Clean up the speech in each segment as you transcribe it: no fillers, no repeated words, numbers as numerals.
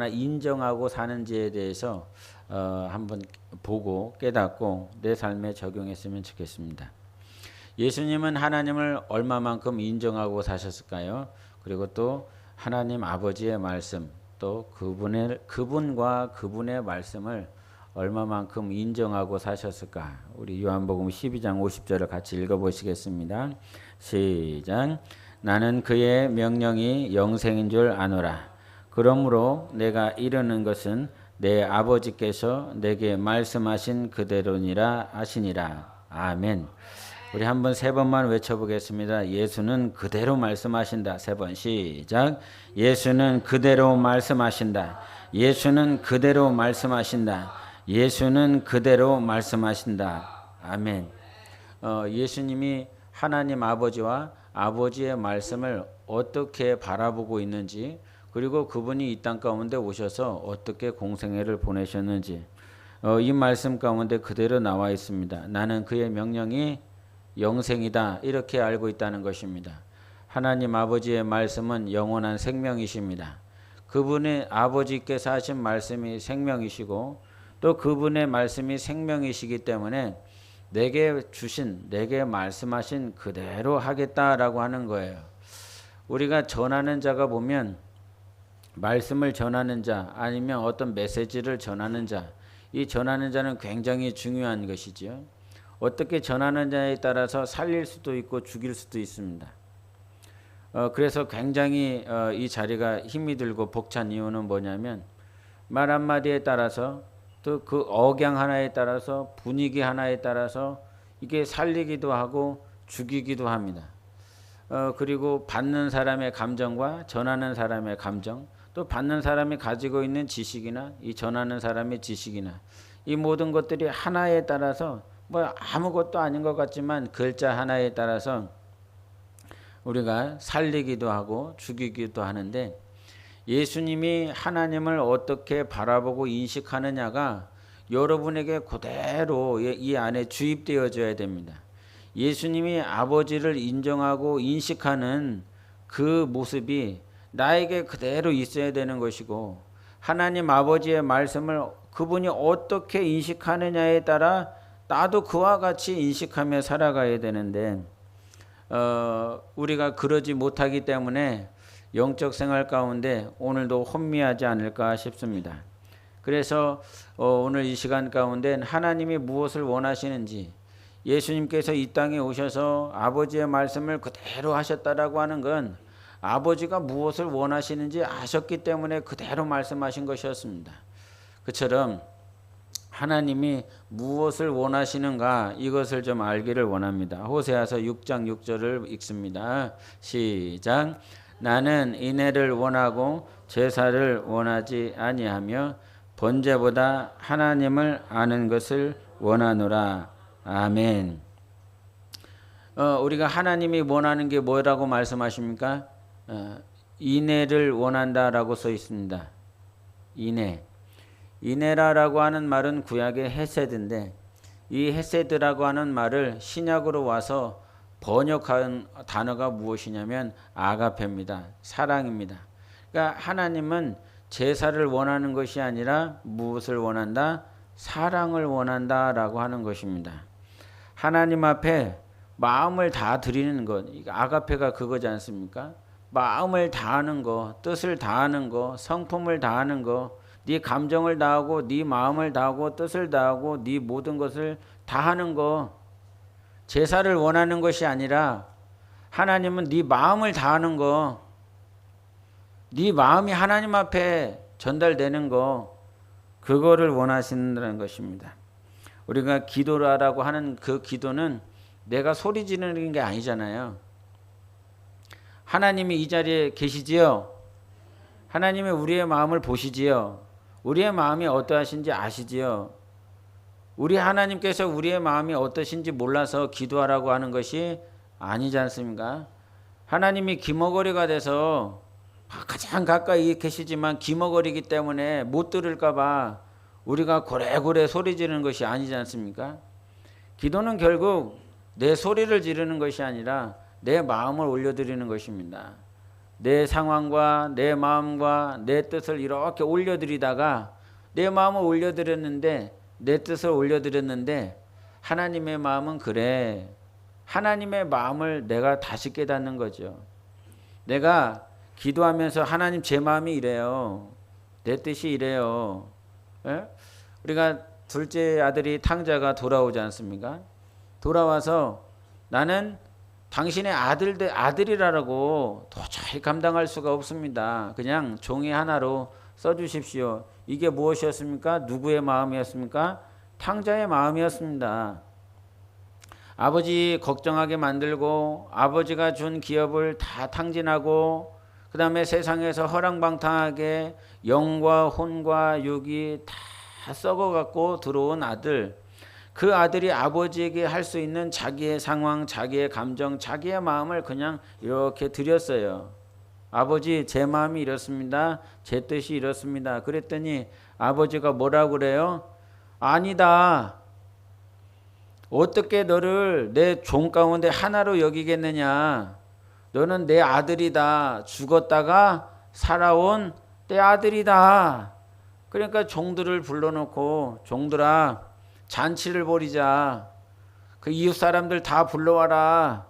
인정하고 사는지에 대해서 한번 보고 깨닫고 내 삶에 적용했으면 좋겠습니다. 예수님은 하나님을 얼마만큼 인정하고 사셨을까요? 그리고 또 하나님 아버지의 말씀, 또 그분과 그분의 말씀을 얼마만큼 인정하고 사셨을까? 우리 요한복음 12장 50절을 같이 읽어보시겠습니다. 시작. 나는 그의 명령이 영생인 줄 아노라. 그러므로 내가 이르는 것은 내 아버지께서 내게 말씀하신 그대로니라 하시니라. 아멘. 우리 한번 세 번만 외쳐보겠습니다. 예수는 그대로 말씀하신다. 세 번 시작. 예수는 그대로 말씀하신다. 예수는 그대로 말씀하신다. 예수는 그대로 말씀하신다. 아멘. 예수님이 하나님 아버지와 아버지의 말씀을 어떻게 바라보고 있는지, 그리고 그분이 이 땅 가운데 오셔서 어떻게 공생애를 보내셨는지 이 말씀 가운데 그대로 나와 있습니다. 나는 그의 명령이 영생이다, 이렇게 알고 있다는 것입니다. 하나님 아버지의 말씀은 영원한 생명이십니다. 그분의 아버지께서 하신 말씀이 생명이시고 또 그분의 말씀이 생명이시기 때문에 내게 말씀하신 그대로 하겠다라고 하는 거예요. 우리가 전하는 자가 보면 말씀을 전하는 자, 아니면 어떤 메시지를 전하는 자, 이 전하는 자는 굉장히 중요한 것이지요. 어떻게 전하는 자에 따라서 살릴 수도 있고 죽일 수도 있습니다. 그래서 굉장히 이 자리가 힘이 들고 벅찬 이유는 뭐냐면, 말 한마디에 따라서 또 그 억양 하나에 따라서 분위기 하나에 따라서 이게 살리기도 하고 죽이기도 합니다. 그리고 받는 사람의 감정과 전하는 사람의 감정, 또 받는 사람이 가지고 있는 지식이나 이 전하는 사람의 지식이나 이 모든 것들이 하나에 따라서 뭐 아무것도 아닌 것 같지만 글자 하나에 따라서 우리가 살리기도 하고 죽이기도 하는데, 예수님이 하나님을 어떻게 바라보고 인식하느냐가 여러분에게 그대로 이 안에 주입되어져야 됩니다. 예수님이 아버지를 인정하고 인식하는 그 모습이 나에게 그대로 있어야 되는 것이고, 하나님 아버지의 말씀을 그분이 어떻게 인식하느냐에 따라 나도 그와 같이 인식하며 살아가야 되는데, 우리가 그러지 못하기 때문에 영적 생활 가운데 오늘도 혼미하지 않을까 싶습니다. 그래서 오늘 이 시간 가운데 하나님이 무엇을 원하시는지, 예수님께서 이 땅에 오셔서 아버지의 말씀을 그대로 하셨다라고 하는 건 아버지가 무엇을 원하시는지 아셨기 때문에 그대로 말씀하신 것이었습니다. 그처럼 하나님이 무엇을 원하시는가, 이것을 좀 알기를 원합니다. 호세아서 6장 6절을 읽습니다. 시작. 나는 인애를 원하고 제사를 원하지 아니하며 번제보다 하나님을 아는 것을 원하노라. 아멘. 우리가 하나님이 원하는 게 뭐라고 말씀하십니까? 인애를 원한다라고 써 있습니다. 인애라고 하는 말은 구약의 헤세드인데, 이 헤세드라고 하는 말을 신약으로 와서 번역한 단어가 무엇이냐면 아가페입니다. 사랑입니다. 그러니까 하나님은 제사를 원하는 것이 아니라 무엇을 원한다? 사랑을 원한다라고 하는 것입니다. 하나님 앞에 마음을 다 드리는 것, 아가페가 그거지 않습니까? 마음을 다하는 거, 뜻을 다하는 거, 성품을 다하는 거, 네 감정을 다하고 네 마음을 다하고 뜻을 다하고 네 모든 것을 다하는 거, 제사를 원하는 것이 아니라 하나님은 네 마음을 다하는 거, 네 마음이 하나님 앞에 전달되는 거, 그거를 원하신다는 것입니다. 우리가 기도라고 하는 그 기도는 내가 소리 지르는 게 아니잖아요. 하나님이 이 자리에 계시지요. 하나님이 우리의 마음을 보시지요. 우리의 마음이 어떠하신지 아시지요. 우리 하나님께서 우리의 마음이 어떠신지 몰라서 기도하라고 하는 것이 아니지 않습니까? 하나님이 기머거리가 돼서 가장 가까이 계시지만 기머거리기 때문에 못 들을까 봐 우리가 고래고래 소리 지르는 것이 아니지 않습니까? 기도는 결국 내 소리를 지르는 것이 아니라 내 마음을 올려드리는 것입니다. 내 상황과 내 마음과 내 뜻을 이렇게 올려드리다가 내 마음을 올려드렸는데 내 뜻을 올려드렸는데 하나님의 마음은 그래. 하나님의 마음을 내가 다시 깨닫는 거죠. 내가 기도하면서 하나님 제 마음이 이래요. 내 뜻이 이래요. 예? 우리가 둘째 아들이 탕자가 돌아오지 않습니까? 돌아와서 나는 당신의 아들이라고 도저히 감당할 수가 없습니다. 그냥 종이 하나로 써주십시오. 이게 무엇이었습니까? 누구의 마음이었습니까? 탕자의 마음이었습니다. 아버지 걱정하게 만들고 아버지가 준 기업을 다 탕진하고 그 다음에 세상에서 허랑방탕하게 영과 혼과 육이 다 썩어갖고 들어온 아들, 그 아들이 아버지에게 할 수 있는 자기의 상황, 자기의 감정, 자기의 마음을 그냥 이렇게 드렸어요. 아버지 제 마음이 이렇습니다. 제 뜻이 이렇습니다. 그랬더니 아버지가 뭐라고 그래요? 아니다. 어떻게 너를 내 종 가운데 하나로 여기겠느냐. 너는 내 아들이다. 죽었다가 살아온 내 아들이다. 그러니까 종들을 불러놓고 종들아 잔치를 벌이자. 그 이웃 사람들 다 불러와라.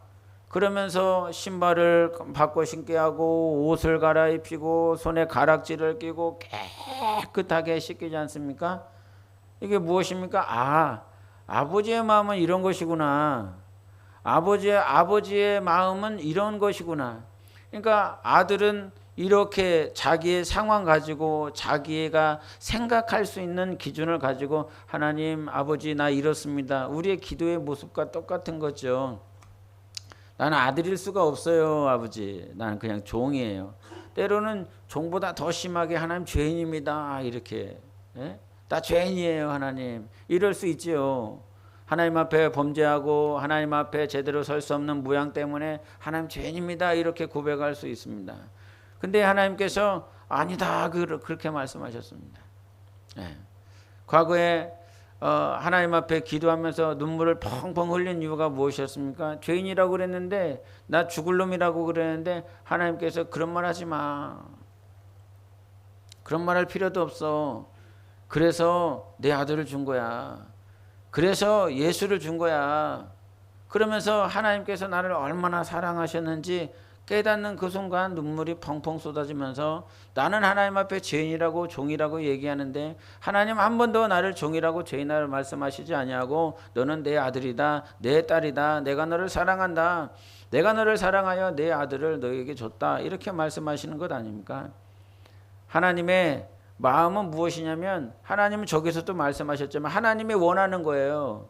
그러면서 신발을 바꿔 신게 하고 옷을 갈아입히고 손에 가락지를 끼고 깨끗하게 씻기지 않습니까? 이게 무엇입니까? 아버지의 마음은 이런 것이구나. 아버지의 마음은 이런 것이구나. 그러니까 아들은 이렇게 자기의 상황 가지고 자기가 생각할 수 있는 기준을 가지고 하나님 아버지 나 이렇습니다. 우리의 기도의 모습과 똑같은 거죠. 나는 아들일 수가 없어요 아버지. 나는 그냥 종이에요. 때로는 종보다 더 심하게 하나님 죄인입니다 이렇게. 예? 나 죄인이에요 하나님. 이럴 수 있지요. 하나님 앞에 범죄하고 하나님 앞에 제대로 설 수 없는 모양 때문에 하나님 죄인입니다 이렇게 고백할 수 있습니다. 근데 하나님께서 아니다 그렇게 말씀하셨습니다. 예. 과거에 하나님 앞에 기도하면서 눈물을 펑펑 흘린 이유가 무엇이었습니까? 죄인이라고 그랬는데 나 죽을 놈이라고 그랬는데 하나님께서 그런 말 하지 마. 그런 말 할 필요도 없어. 그래서 내 아들을 준 거야. 그래서 예수를 준 거야. 그러면서 하나님께서 나를 얼마나 사랑하셨는지 깨닫는 그 순간 눈물이 펑펑 쏟아지면서 나는 하나님 앞에 죄인이라고 종이라고 얘기하는데 하나님 한 번도 나를 종이라고 죄인이라고 말씀하시지 아니하고 너는 내 아들이다 내 딸이다 내가 너를 사랑한다 내가 너를 사랑하여 내 아들을 너에게 줬다 이렇게 말씀하시는 것 아닙니까? 하나님의 마음은 무엇이냐면 하나님은 저기서도 말씀하셨지만 하나님이 원하는 거예요.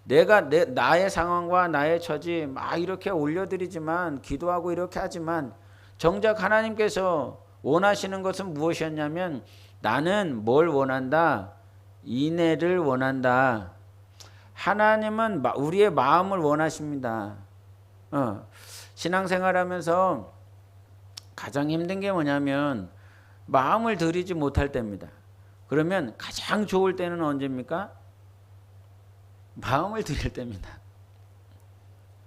내가 나의 상황과 나의 처지 막 이렇게 올려드리지만 기도하고 이렇게 하지만 정작 하나님께서 원하시는 것은 무엇이었냐면 나는 뭘 원한다? 인애를 원한다. 하나님은 우리의 마음을 원하십니다. 신앙생활하면서 가장 힘든 게 뭐냐면 마음을 들이지 못할 때입니다. 그러면 가장 좋을 때는 언제입니까? 마음을 드릴 때입니다.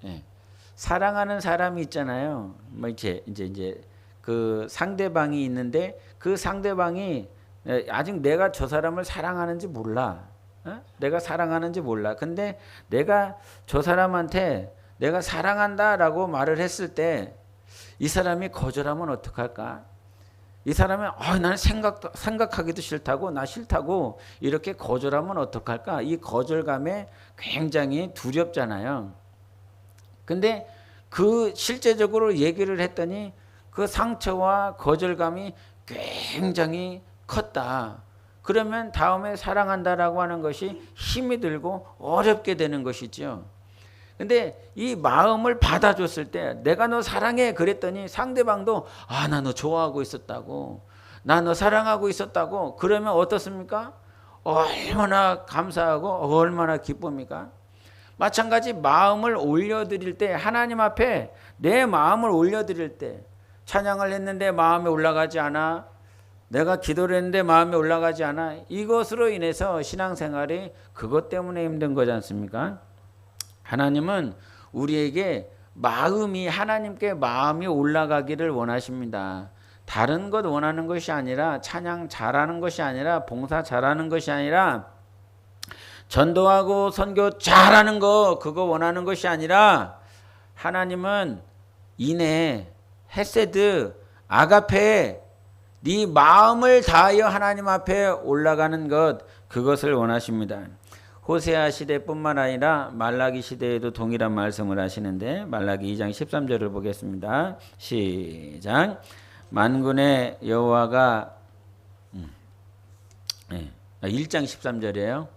예. 사랑하는 사람이 있잖아요. 뭐 이제 그 상대방이 있는데 그 상대방이 아직 내가 저 사람을 사랑하는지 몰라. 내가 사랑하는지 몰라. 근데 내가 저 사람한테 내가 사랑한다라고 말을 했을 때 이 사람이 거절하면 어떡할까? 이 사람은 나는 생각하기도 싫다고 나 싫다고 이렇게 거절하면 어떡할까? 이 거절감에 굉장히 두렵잖아요. 근데 그 실제적으로 얘기를 했더니 그 상처와 거절감이 굉장히 컸다. 그러면 다음에 사랑한다라고 하는 것이 힘이 들고 어렵게 되는 것이죠. 근데 이 마음을 받아줬을 때 내가 너 사랑해 그랬더니 상대방도 나 너 좋아하고 있었다고 나 너 사랑하고 있었다고 그러면 어떻습니까? 얼마나 감사하고 얼마나 기쁩니까? 마찬가지 마음을 올려드릴 때 하나님 앞에 내 마음을 올려드릴 때 찬양을 했는데 마음에 올라가지 않아 내가 기도를 했는데 마음에 올라가지 않아 이것으로 인해서 신앙생활이 그것 때문에 힘든 거지 않습니까? 하나님은 우리에게 마음이 하나님께 마음이 올라가기를 원하십니다. 다른 것 원하는 것이 아니라 찬양 잘하는 것이 아니라 봉사 잘하는 것이 아니라 전도하고 선교 잘하는 거 그거 원하는 것이 아니라 하나님은 인애, 헤세드, 아가페 네 마음을 다하여 하나님 앞에 올라가는 것 그것을 원하십니다. 호세아 시대뿐만 아니라 말라기 시대에도 동일한 말씀을 하시는데 말라기 2장 13절을 보겠습니다. 시작. 만군의 여호와가 1장 13절이에요.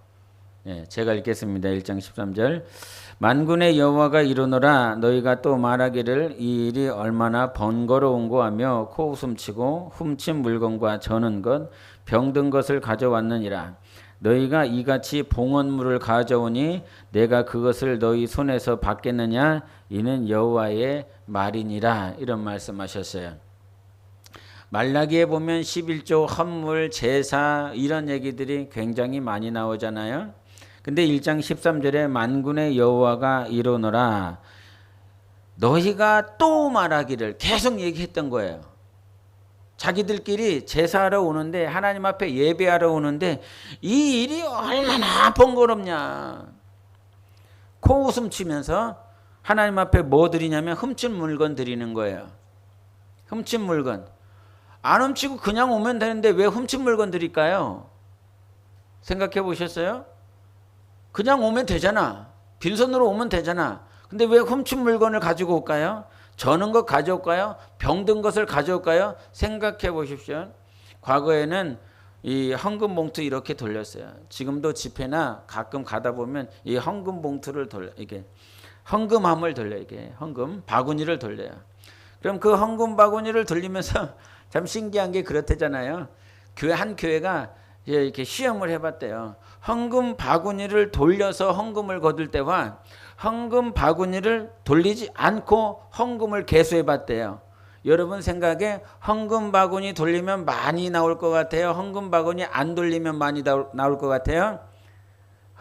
제가 읽겠습니다. 1장 13절. 만군의 여호와가 이르노라 너희가 또 말하기를 이 일이 얼마나 번거로운고 하며 코웃음치고 훔친 물건과 저는 것 병든 것을 가져왔느니라. 너희가 이같이 봉헌물을 가져오니 내가 그것을 너희 손에서 받겠느냐 이는 여호와의 말이니라. 이런 말씀하셨어요. 말라기에 보면 11조 헌물 제사 이런 얘기들이 굉장히 많이 나오잖아요. 근데 1장 13절에 만군의 여호와가 이르노라 너희가 또 말하기를 계속 얘기했던 거예요. 자기들끼리 제사하러 오는데 하나님 앞에 예배하러 오는데 이 일이 얼마나 번거롭냐. 코웃음 치면서 하나님 앞에 뭐 드리냐면 훔친 물건 드리는 거예요. 훔친 물건. 안 훔치고 그냥 오면 되는데 왜 훔친 물건 드릴까요? 생각해 보셨어요? 그냥 오면 되잖아. 빈손으로 오면 되잖아. 근데 왜 훔친 물건을 가지고 올까요? 저는 것 가져올까요? 병든 것을 가져올까요? 생각해 보십시오. 과거에는 이 헌금 봉투 이렇게 돌렸어요. 지금도 집회나 가끔 가다 보면 이 헌금 봉투를 돌려 이게 헌금함을 돌려 이게 헌금 바구니를 돌려요. 그럼 그 헌금 바구니를 돌리면서 참 신기한 게 그렇대잖아요. 한 교회가 이렇게 시험을 해봤대요. 헌금 바구니를 돌려서 헌금을 거둘 때와 헌금 바구니를 돌리지 않고 헌금을 계수해봤대요. 여러분 생각에 헌금 바구니 돌리면 많이 나올 것 같아요? 헌금 바구니 안 돌리면 많이 나올 것 같아요?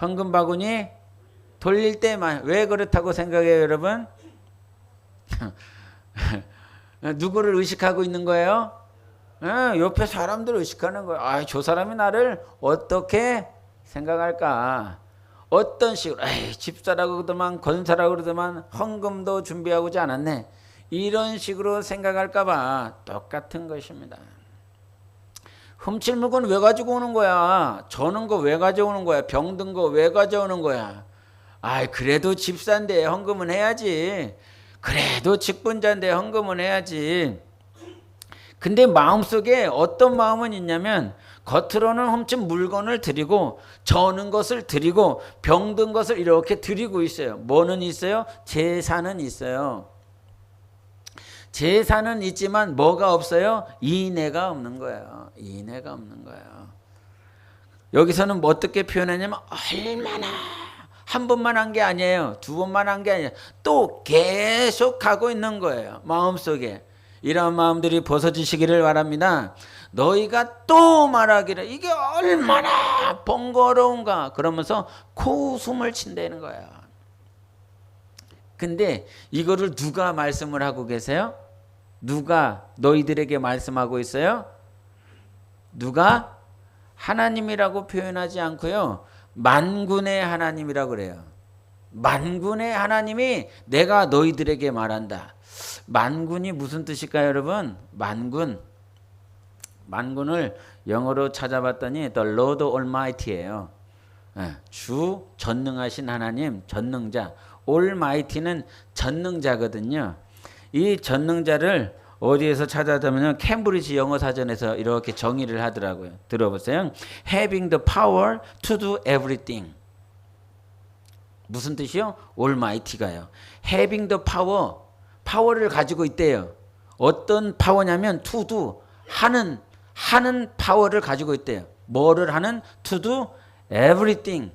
헌금 바구니 돌릴 때만. 왜 그렇다고 생각해요, 여러분? 누구를 의식하고 있는 거예요? 옆에 사람들을 의식하는 거예요. 아, 저 사람이 나를 어떻게 생각할까? 어떤 식으로 집사라고 그러더만 권사라고 그러더만 헌금도 준비하고 오지 않았네. 이런 식으로 생각할까 봐 똑같은 것입니다. 훔칠 물건 왜 가지고 오는 거야? 저는 거 왜 가져오는 거야? 병든 거 왜 가져오는 거야? 아, 그래도 집사인데 헌금은 해야지. 그래도 직분자인데 헌금은 해야지. 근데 마음속에 어떤 마음은 있냐면 겉으로는 훔친 물건을 드리고 저는 것을 드리고 병든 것을 이렇게 드리고 있어요. 뭐는 있어요? 제사는 있어요. 제사는 있지만 뭐가 없어요? 인애가 없는 거예요. 인애가 없는 거예요. 여기서는 뭐 어떻게 표현하냐면 얼마나 한 번만 한 게 아니에요. 두 번만 한 게 아니에요. 또 계속 하고 있는 거예요. 마음속에. 이런 마음들이 벗어지시기를 바랍니다. 너희가 또 말하기를 이게 얼마나 번거로운가 그러면서 코웃음을 친다는 거예요. 근데 이거를 누가 말씀을 하고 계세요? 누가 너희들에게 말씀하고 있어요? 누가? 하나님이라고 표현하지 않고요. 만군의 하나님이라고 그래요. 만군의 하나님이 내가 너희들에게 말한다. 만군이 무슨 뜻일까요, 여러분? 만군을 영어로 찾아봤더니 The Lord Almighty예요. 주 전능하신 하나님, 전능자. Almighty는 전능자거든요. 이 전능자를 어디에서 찾아보면 캠브리지 영어 사전에서 이렇게 정의를 하더라고요. 들어보세요. Having the power to do everything. 무슨 뜻이요? Almighty가요. Having the power, 파워를 가지고 있대요. 어떤 파워냐면 to do, 하는 파워를 가지고 있대요. 뭐를 하는? To do everything.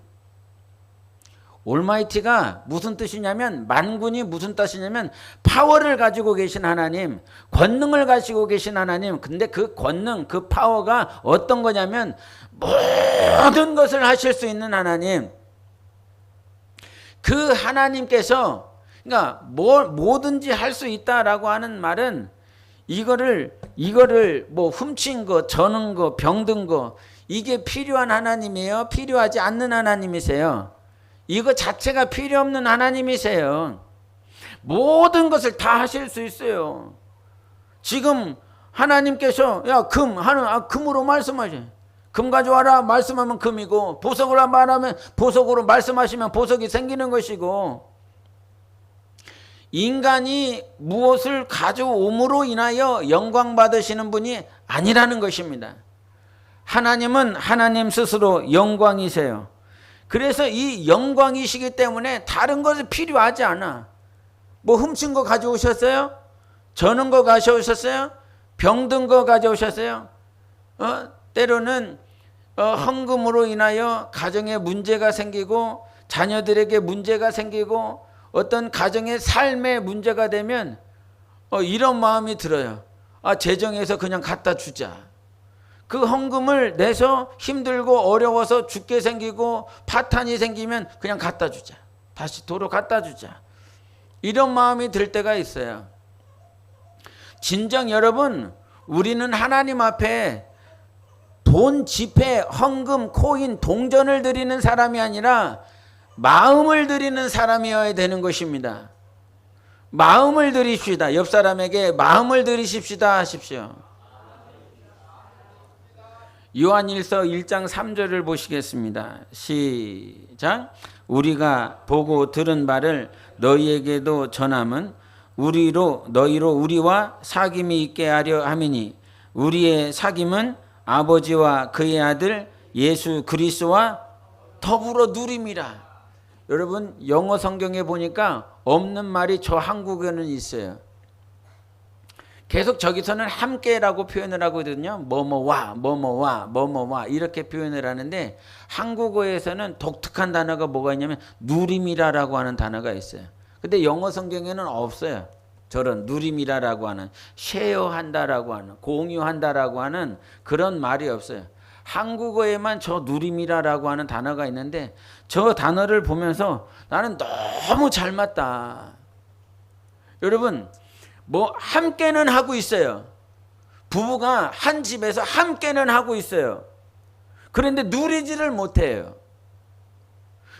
올마이티가 무슨 뜻이냐면 만군이 무슨 뜻이냐면 파워를 가지고 계신 하나님, 권능을 가지고 계신 하나님. 근데 그 권능, 그 파워가 어떤 거냐면 모든 것을 하실 수 있는 하나님. 그 하나님께서 그러니까 뭐든지 할 수 있다라고 하는 말은 이거를 뭐 훔친 거, 저는 거, 병든 거 이게 필요한 하나님이에요? 필요하지 않는 하나님이세요? 이거 자체가 필요 없는 하나님이세요. 모든 것을 다 하실 수 있어요. 지금 하나님께서 금으로 말씀하셔. 금 가져와라 말씀하면 금이고, 보석으로 말하면 보석으로 말씀하시면 보석이 생기는 것이고, 인간이 무엇을 가져옴으로 인하여 영광 받으시는 분이 아니라는 것입니다. 하나님은 하나님 스스로 영광이세요. 그래서 이 영광이시기 때문에 다른 것이 필요하지 않아. 뭐 훔친 거 가져오셨어요? 저는 거 가져오셨어요? 병든 거 가져오셨어요? 때로는 헌금으로 인하여 가정에 문제가 생기고 자녀들에게 문제가 생기고 어떤 가정의 삶에 문제가 되면 이런 마음이 들어요. 재정에서 그냥 갖다 주자. 그 헌금을 내서 힘들고 어려워서 죽게 생기고 파탄이 생기면 그냥 갖다 주자. 다시 도로 갖다 주자. 이런 마음이 들 때가 있어요. 진정 여러분, 우리는 하나님 앞에 돈, 지폐, 헌금, 코인, 동전을 드리는 사람이 아니라 마음을 드리는 사람이어야 되는 것입니다. 마음을 드립시다. 옆 사람에게 마음을 드리십시다 하십시오. 요한일서 1장 3절을 보시겠습니다. 시작. 우리가 보고 들은 바를 너희에게도 전함은 너희로 우리와 사귐이 있게 하려 함이니 우리의 사귐은 아버지와 그의 아들 예수 그리스도와 더불어 누림이라. 여러분 영어 성경에 보니까 없는 말이 저 한국에는 있어요. 계속 저기서는 함께라고 표현을 하거든요. 뭐뭐와 이렇게 표현을 하는데 한국어에서는 독특한 단어가 뭐가 있냐면 누림이라라고 하는 단어가 있어요. 근데 영어 성경에는 없어요. 저런 누림이라라고 하는, 쉐어한다라고 하는, 공유한다라고 하는 그런 말이 없어요. 한국어에만 저 누림이라라고 하는 단어가 있는데 저 단어를 보면서 나는 너무 잘 맞다. 여러분 뭐 함께는 하고 있어요. 부부가 한 집에서 함께는 하고 있어요. 그런데 누리지를 못해요.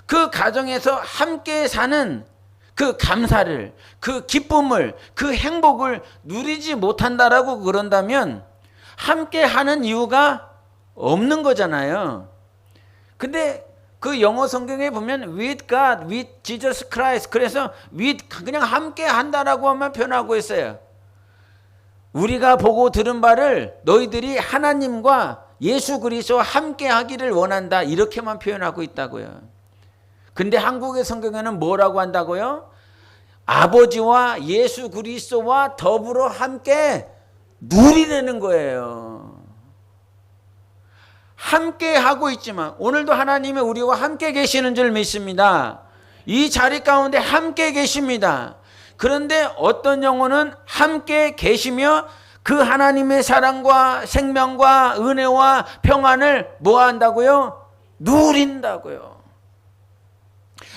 그 가정에서 함께 사는 그 감사를, 그 기쁨을, 그 행복을 누리지 못한다라고 그런다면 함께 하는 이유가 없는 거잖아요. 근데 그 영어 성경에 보면 with God, with Jesus Christ, 그래서 with 그냥 함께 한다라고만 표현하고 있어요. 우리가 보고 들은 바를 너희들이 하나님과 예수 그리스도와 함께 하기를 원한다, 이렇게만 표현하고 있다고요. 근데 한국의 성경에는 뭐라고 한다고요? 아버지와 예수 그리스도와 더불어 함께 누리려는 거예요. 함께 하고 있지만 오늘도 하나님이 우리와 함께 계시는 줄 믿습니다. 이 자리 가운데 함께 계십니다. 그런데 어떤 영혼은 함께 계시며 그 하나님의 사랑과 생명과 은혜와 평안을 뭐 한다고요? 누린다고요.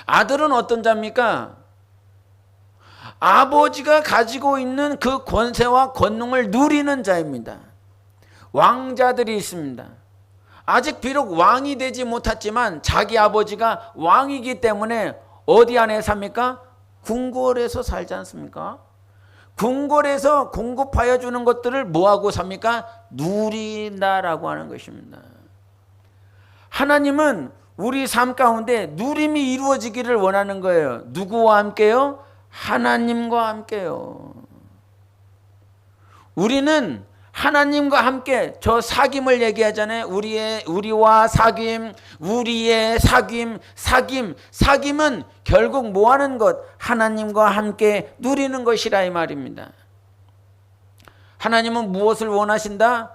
아들은 어떤 자입니까? 아버지가 가지고 있는 그 권세와 권능을 누리는 자입니다. 왕자들이 있습니다. 아직 비록 왕이 되지 못했지만 자기 아버지가 왕이기 때문에 어디 안에 삽니까? 궁궐에서 살지 않습니까? 궁궐에서 공급하여 주는 것들을 뭐하고 삽니까? 누린다라고 하는 것입니다. 하나님은 우리 삶 가운데 누림이 이루어지기를 원하는 거예요. 누구와 함께요? 하나님과 함께요. 우리는 하나님과 함께, 저 사귐을 얘기하잖아요. 우리와 사귐, 우리의 사귐은 결국 뭐 하는 것? 하나님과 함께 누리는 것이라 이 말입니다. 하나님은 무엇을 원하신다?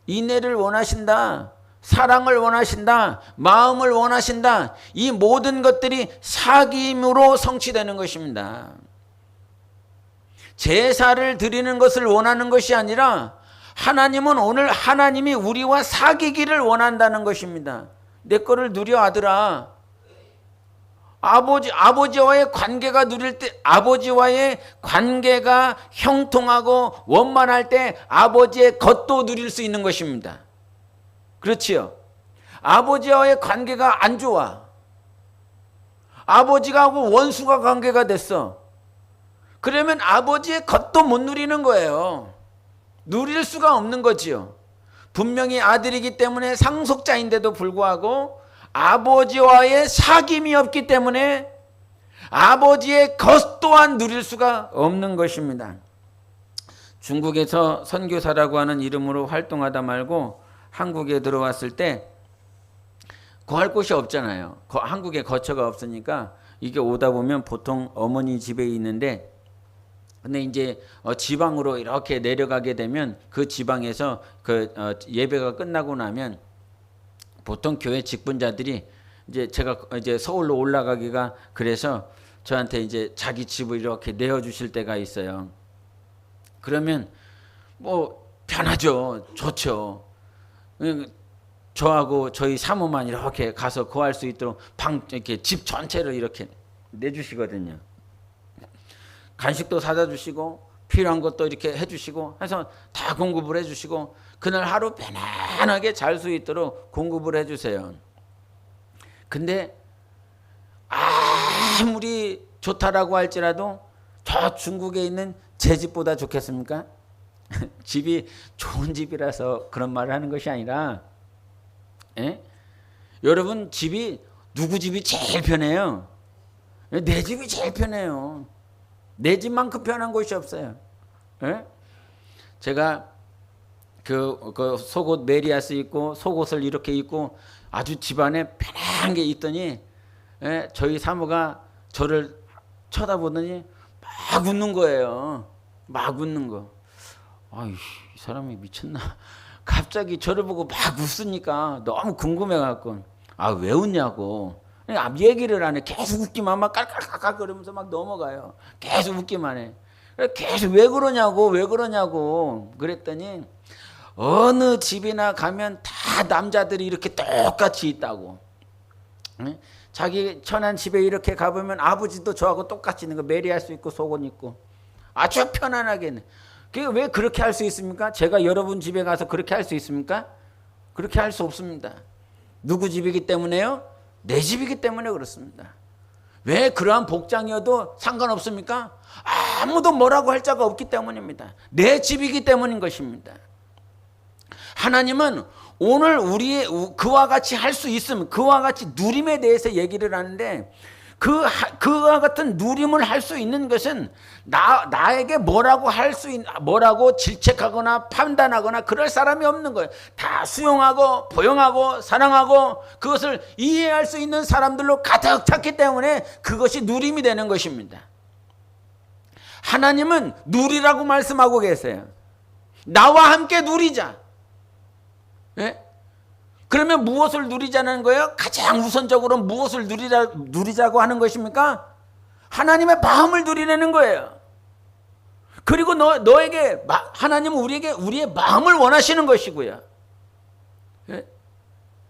인애를 원하신다. 사랑을 원하신다. 마음을 원하신다. 이 모든 것들이 사귐으로 성취되는 것입니다. 제사를 드리는 것을 원하는 것이 아니라 하나님은 오늘 하나님이 우리와 사귀기를 원한다는 것입니다. 내 거를 누려 아들아. 아버지와의 관계가 누릴 때, 아버지와의 관계가 형통하고 원만할 때 아버지의 것도 누릴 수 있는 것입니다. 그렇지요? 아버지와의 관계가 안 좋아. 아버지가 하고 원수가 관계가 됐어. 그러면 아버지의 것도 못 누리는 거예요. 누릴 수가 없는 거지요. 분명히 아들이기 때문에 상속자인데도 불구하고 아버지와의 사귐이 없기 때문에 아버지의 것 또한 누릴 수가 없는 것입니다. 중국에서 선교사라고 하는 이름으로 활동하다 말고 한국에 들어왔을 때 거할 곳이 없잖아요. 한국에 거처가 없으니까 이게 오다 보면 보통 어머니 집에 있는데, 근데 이제 지방으로 이렇게 내려가게 되면 그 지방에서 예배가 끝나고 나면 보통 교회 직분자들이 이제 제가 이제 서울로 올라가기가 그래서 저한테 이제 자기 집을 이렇게 내어주실 때가 있어요. 그러면 뭐 편하죠, 좋죠. 저하고 저희 사모만 이렇게 가서 거할 수 있도록 이렇게 집 전체를 이렇게 내주시거든요. 간식도 사다 주시고 필요한 것도 이렇게 해주시고 해서 다 공급을 해주시고 그날 하루 편안하게 잘 수 있도록 공급을 해주세요. 근데 아무리 좋다라고 할지라도 저 중국에 있는 제 집보다 좋겠습니까? 집이 좋은 집이라서 그런 말을 하는 것이 아니라, 여러분 집이 누구 집이 제일 편해요? 내 집이 제일 편해요. 내 집만큼 편한 곳이 없어요. 제가 그 속옷 메리아스 입고 속옷을 이렇게 입고 아주 집안에 편한 게 있더니 저희 사모가 저를 쳐다보더니 막 웃는 거예요. 막 웃는 거. 아이, 이 사람이 미쳤나? 갑자기 저를 보고 막 웃으니까 너무 궁금해갖고, 왜 웃냐고. 얘기를 안 해. 계속 웃기만 막 깔깔깔깔 거리면서 막 넘어가요. 계속 웃기만 해. 계속 왜 그러냐고 그랬더니 어느 집이나 가면 다 남자들이 이렇게 똑같이 있다고. 자기 천한 집에 이렇게 가보면 아버지도 저하고 똑같이 있는 거, 메리아스 입고 속옷 입고 아주 편안하게. 왜 그렇게 할 수 있습니까? 제가 여러분 집에 가서 그렇게 할 수 있습니까? 그렇게 할 수 없습니다. 누구 집이기 때문에요? 내 집이기 때문에 그렇습니다. 왜 그러한 복장이어도 상관없습니까? 아무도 뭐라고 할 자가 없기 때문입니다. 내 집이기 때문인 것입니다. 하나님은 오늘 그와 같이 할 수 있음, 그와 같이 누림에 대해서 얘기를 하는데, 그와 같은 누림을 할 수 있는 것은 나에게 뭐라고 질책하거나 판단하거나 그럴 사람이 없는 거예요. 다 수용하고 포용하고 사랑하고 그것을 이해할 수 있는 사람들로 가득 찼기 때문에 그것이 누림이 되는 것입니다. 하나님은 누리라고 말씀하고 계세요. 나와 함께 누리자. 그러면 무엇을 누리자는 거예요? 가장 우선적으로 무엇을 누리자고 하는 것입니까? 하나님의 마음을 누리려는 거예요. 그리고 너에게 하나님은 우리의 마음을 원하시는 것이고요.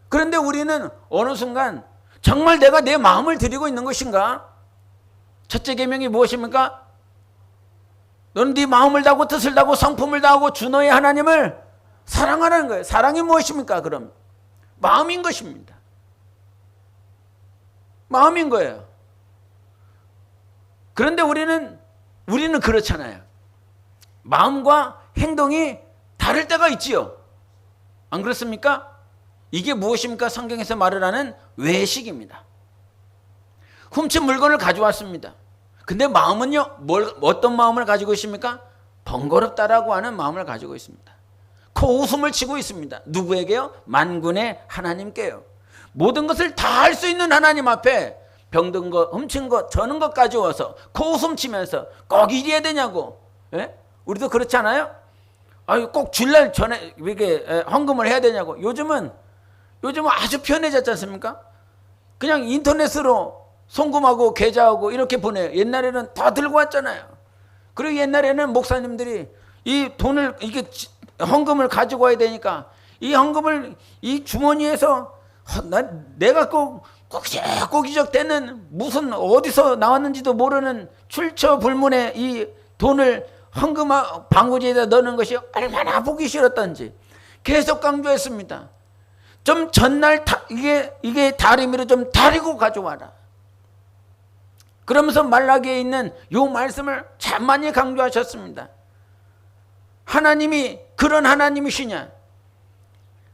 그런데 우리는 어느 순간 정말 내가 내 마음을 드리고 있는 것인가? 첫째 계명이 무엇입니까? 너는 네 마음을 다하고 뜻을 다하고 성품을 다하고 주 너의 하나님을 사랑하라는 거예요. 사랑이 무엇입니까? 그럼 마음인 것입니다. 마음인 거예요. 그런데 우리는 그렇잖아요. 마음과 행동이 다를 때가 있지요. 안 그렇습니까? 이게 무엇입니까? 성경에서 말을 하는 외식입니다. 훔친 물건을 가져왔습니다. 근데 마음은요, 어떤 마음을 가지고 있습니까? 번거롭다라고 하는 마음을 가지고 있습니다. 코웃음을 치고 있습니다. 누구에게요? 만군의 하나님께요. 모든 것을 다 할 수 있는 하나님 앞에 병든 것, 훔친 것, 저는 것 가져와서 코웃음 치면서 꼭 이래야 되냐고. 우리도 그렇지 않아요? 꼭 주일 전에 이게 헌금을 해야 되냐고. 요즘은 아주 편해졌지 않습니까? 그냥 인터넷으로 송금하고 계좌하고 이렇게 보내요. 옛날에는 다 들고 왔잖아요. 그리고 옛날에는 목사님들이 이 돈을 이게 헌금을 가지고 와야 되니까 이 헌금을 이 주머니에서 내가 꼭 꼬기적 되는 무슨 어디서 나왔는지도 모르는 출처불문의 이 돈을 헌금 방부제에다 넣는 것이 얼마나 보기 싫었던지 계속 강조했습니다. 좀 전날 이게 다리미로 좀 다리고 가져와라. 그러면서 말라기에 있는 요 말씀을 참 많이 강조하셨습니다. 하나님이 그런 하나님이시냐?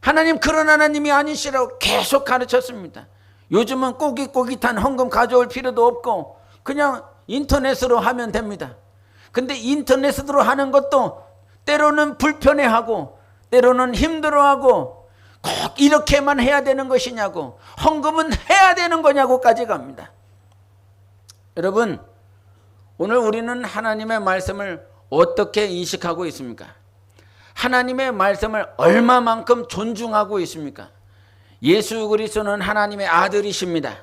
하나님 그런 하나님이 아니시라고 계속 가르쳤습니다. 요즘은 꼬깃꼬깃한 헌금 가져올 필요도 없고 그냥 인터넷으로 하면 됩니다. 근데 인터넷으로 하는 것도 때로는 불편해하고 때로는 힘들어하고 꼭 이렇게만 해야 되는 것이냐고, 헌금은 해야 되는 거냐고까지 갑니다. 여러분, 오늘 우리는 하나님의 말씀을 어떻게 인식하고 있습니까? 하나님의 말씀을 얼마만큼 존중하고 있습니까? 예수 그리스도는 하나님의 아들이십니다.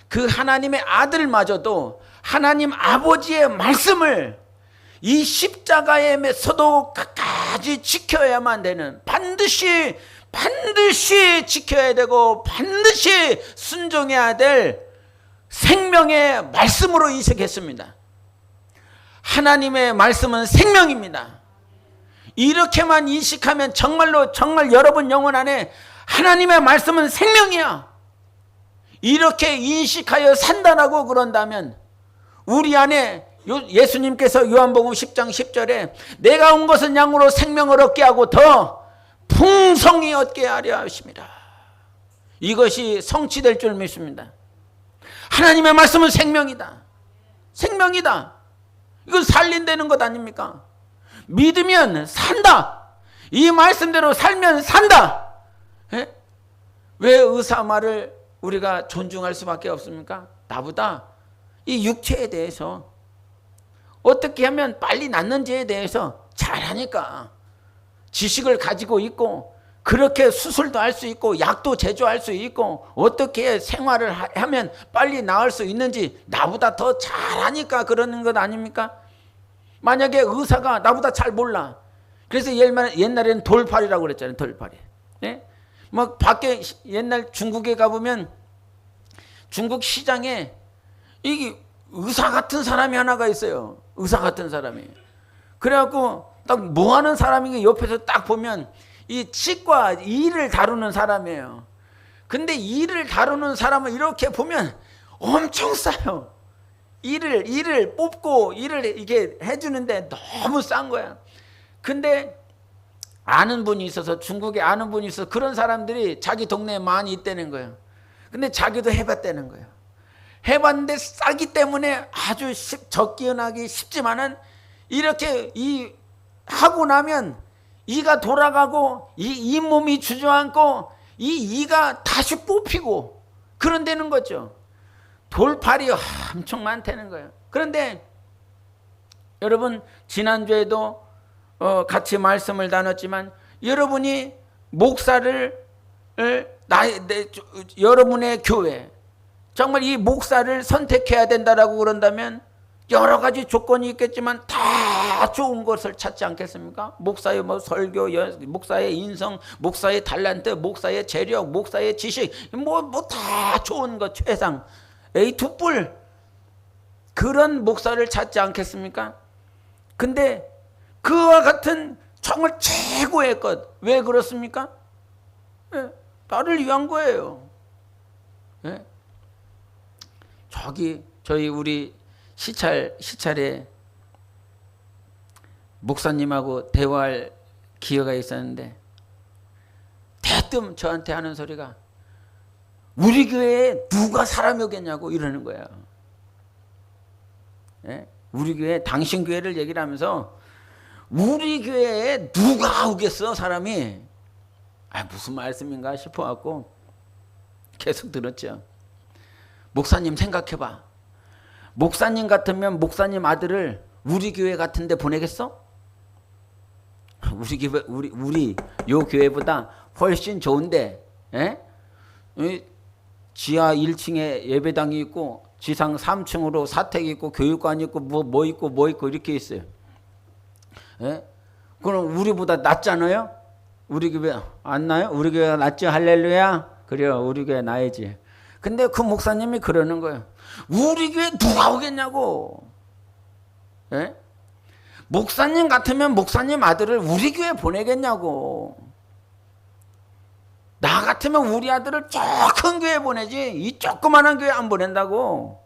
그 하나님의 아들마저도 하나님 아버지의 말씀을 이 십자가의 메서도 끝까지 지켜야만 되는, 반드시 지켜야 되고 반드시 순종해야 될 생명의 말씀으로 인식했습니다. 하나님의 말씀은 생명입니다. 이렇게만 인식하면 정말 여러분 영혼 안에 하나님의 말씀은 생명이야. 이렇게 인식하여 산다라고 그런다면 우리 안에 예수님께서 요한복음 10장 10절에 내가 온 것은 양으로 생명을 얻게 하고 더 풍성히 얻게 하려 하십니다. 이것이 성취될 줄 믿습니다. 하나님의 말씀은 생명이다. 생명이다. 이건 살린다는 것 아닙니까? 믿으면 산다. 이 말씀대로 살면 산다. 에? 왜 의사 말을 우리가 존중할 수밖에 없습니까? 나보다 이 육체에 대해서 어떻게 하면 빨리 낫는지에 대해서 잘하니까, 지식을 가지고 있고 그렇게 수술도 할 수 있고 약도 제조할 수 있고 어떻게 생활을 하면 빨리 나을 수 있는지 나보다 더 잘하니까 그러는 것 아닙니까? 만약에 의사가 나보다 잘 몰라. 그래서 옛날에는 돌팔이라고 그랬잖아요. 돌팔이. 네? 막 밖에 옛날 중국에 가보면 중국 시장에 이게 의사 같은 사람이 하나가 있어요. 의사 같은 사람이. 그래갖고 딱 뭐 하는 사람이 옆에서 딱 보면 이 치과 이를 다루는 사람이에요. 근데 이를 다루는 사람을 이렇게 보면 엄청 싸요. 이를 뽑고 이를 이렇게 해주는데 너무 싼 거야. 근데 아는 분이 있어서, 중국에 아는 분이 있어서 그런 사람들이 자기 동네에 많이 있다는 거예요. 근데 자기도 해봤다는 거예요. 해봤는데 싸기 때문에 아주 적기은하기 쉽지만은 이렇게 하고 나면 이가 돌아가고 이 몸이 주저앉고 이 이가 다시 뽑히고 그런다는 거죠. 돌팔이 엄청 많다는 거예요. 그런데 여러분, 지난주에도 같이 말씀을 나눴지만 여러분이 목사를 여러분의 교회, 정말 이 목사를 선택해야 된다라고 그런다면 여러 가지 조건이 있겠지만 다 좋은 것을 찾지 않겠습니까? 목사의 설교, 목사의 인성, 목사의 달란트, 목사의 재력, 목사의 지식, 다 좋은 것, 최상 A2 뿔, 그런 목사를 찾지 않겠습니까? 근데 그와 같은 정말 최고의 것, 왜 그렇습니까? 나를 위한 거예요. 저희 우리 시찰에 목사님하고 대화할 기회가 있었는데 대뜸 저한테 하는 소리가 우리 교회에 누가 사람이 오겠냐고 이러는 거예요. 우리 교회, 당신 교회를 얘기를 하면서 우리 교회에 누가 오겠어 사람이. 무슨 말씀인가 싶어갖고 계속 들었죠. 목사님 생각해봐. 목사님 같으면 목사님 아들을 우리 교회 같은 데 보내겠어? 우리 요 교회보다 훨씬 좋은데, 지하 1층에 예배당이 있고 지상 3층으로 사택이 있고 교육관이 있고 뭐 있고 이렇게 있어요. 그럼 우리보다 낫잖아요? 우리 교회 안 나요? 우리 교회가 낫죠? 할렐루야. 그래요. 우리 교회 나야지. 근데 그 목사님이 그러는 거예요. 우리 교회 누가 오겠냐고. 예? 목사님 같으면 목사님 아들을 우리 교회 보내겠냐고. 나 같으면 우리 아들을 저 큰 교회 보내지 이 조그만한 교회 안 보낸다고.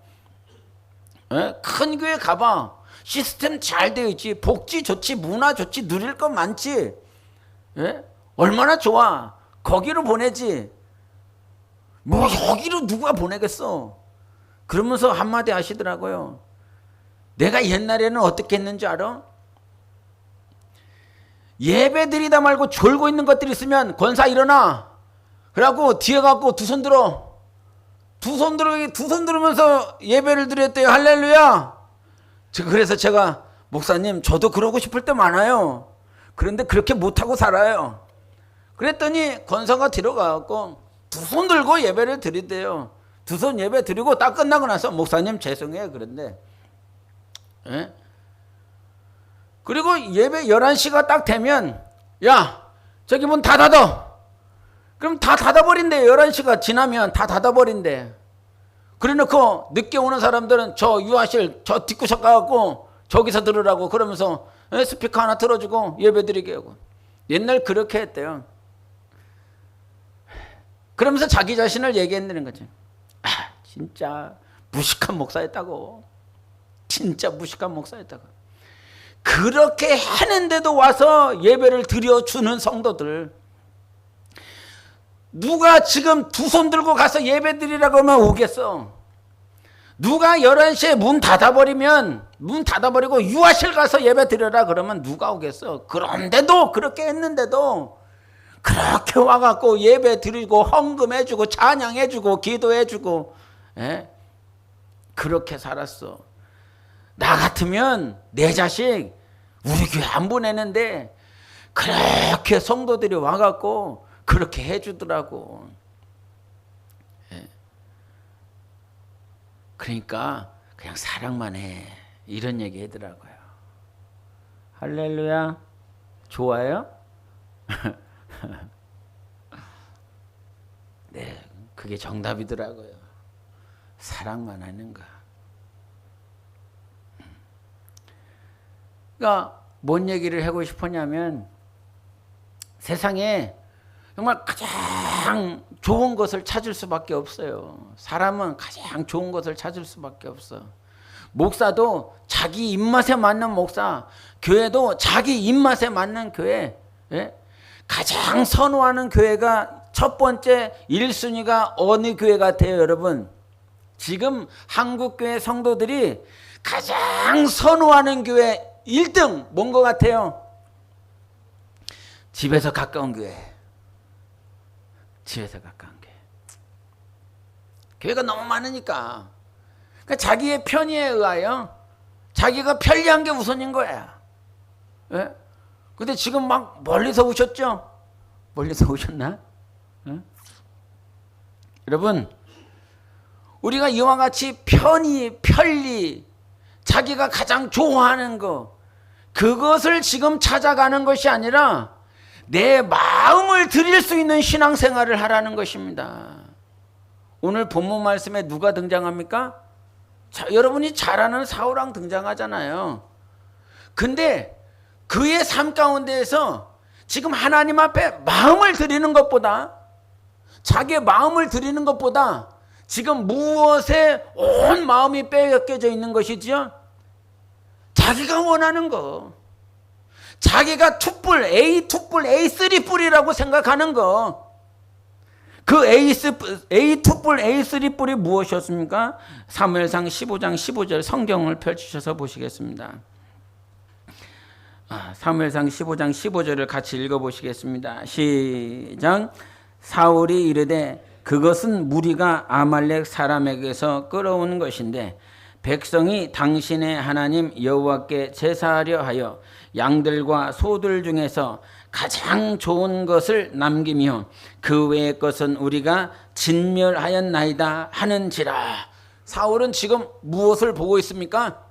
예? 큰 교회 가봐. 시스템 잘 되어 있지. 복지 좋지. 문화 좋지. 누릴 것 많지. 예? 얼마나 좋아. 거기로 보내지. 뭐 여기로 누가 보내겠어. 그러면서 한마디 하시더라고요. 내가 옛날에는 어떻게 했는지 알아? 예배 드리다 말고 졸고 있는 것들이 있으면 권사 일어나. 그래갖고 뒤에 갖고 두 손 들어. 두 손 들으면서 예배를 드렸대요. 할렐루야. 그래서 제가 목사님 저도 그러고 싶을 때 많아요. 그런데 그렇게 못하고 살아요. 그랬더니 권사가 들어가갖고 두 손 들고 예배를 드리대요. 두 손 예배 드리고 딱 끝나고 나서 목사님 죄송해요. 그런데 예? 그리고 예배 11시가 딱 되면 야 저기 문 다 닫아. 그럼 다 닫아버린대. 11시가 지나면 다 닫아버린대. 그래놓고 늦게 오는 사람들은 저 유아실 저 뒷구석 가갖고 저기서 들으라고 그러면서 스피커 하나 틀어주고 예배드리게 하고. 옛날 그렇게 했대요. 그러면서 자기 자신을 얘기했다는 거지. 아, 진짜 무식한 목사였다고. 진짜 무식한 목사였다고. 그렇게 하는데도 와서 예배를 드려주는 성도들. 누가 지금 두 손 들고 가서 예배 드리라고 하면 오겠어. 누가 11시에 문 닫아버리고 유아실 가서 예배 드려라 그러면 누가 오겠어. 그런데도 그렇게 했는데도 그렇게 와갖고 예배 드리고 헌금해주고 찬양해주고 기도해주고 그렇게 살았어. 나 같으면 내 자식 우리 교회 안 보내는데 그렇게 성도들이 와갖고 그렇게 해주더라고. 그러니까 그냥 사랑만 해. 이런 얘기 하더라고요. 할렐루야. 좋아요? 네, 그게 정답이더라고요. 사랑만 하는 거. 그러니까 뭔 얘기를 하고 싶었냐면 세상에 정말 가장 좋은 것을 찾을 수밖에 없어요. 사람은 가장 좋은 것을 찾을 수밖에 없어. 목사도 자기 입맛에 맞는 목사, 교회도 자기 입맛에 맞는 교회. 가장 선호하는 교회가 첫 번째 1순위가 어느 교회 같아요, 여러분? 지금 한국교회 성도들이 가장 선호하는 교회 1등 뭔 것 같아요? 집에서 가까운 교회. 집에서 가까운 교회. 교회가 너무 많으니까. 그러니까 자기의 편의에 의하여 자기가 편리한 게 우선인 거야. 예? 근데 지금 막 멀리서 오셨죠? 멀리서 오셨나? 예? 여러분, 우리가 이와 같이 편리, 자기가 가장 좋아하는 거, 그것을 지금 찾아가는 것이 아니라 내 마음을 드릴 수 있는 신앙생활을 하라는 것입니다. 오늘 본문 말씀에 누가 등장합니까? 여러분이 잘 아는 사울왕 등장하잖아요. 근데 그의 삶 가운데에서 지금 하나님 앞에 마음을 드리는 것보다, 자기의 마음을 드리는 것보다 지금 무엇에 온 마음이 빼앗겨져 있는 것이지요? 자기가 원하는 거. 자기가 투뿔, A3뿔이라고 생각하는 거. 그 A2뿔, A3뿔이 무엇이었습니까? 사무엘상 15장 15절 성경을 펼치셔서 보시겠습니다. 사무엘상 15장 15절을 같이 읽어보시겠습니다. 시작. 사울이 이르되 그것은 무리가 아말렉 사람에게서 끌어온 것인데 백성이 당신의 하나님 여호와께 제사하려 하여 양들과 소들 중에서 가장 좋은 것을 남기며 그 외의 것은 우리가 진멸하였나이다 하는지라. 사울은 지금 무엇을 보고 있습니까?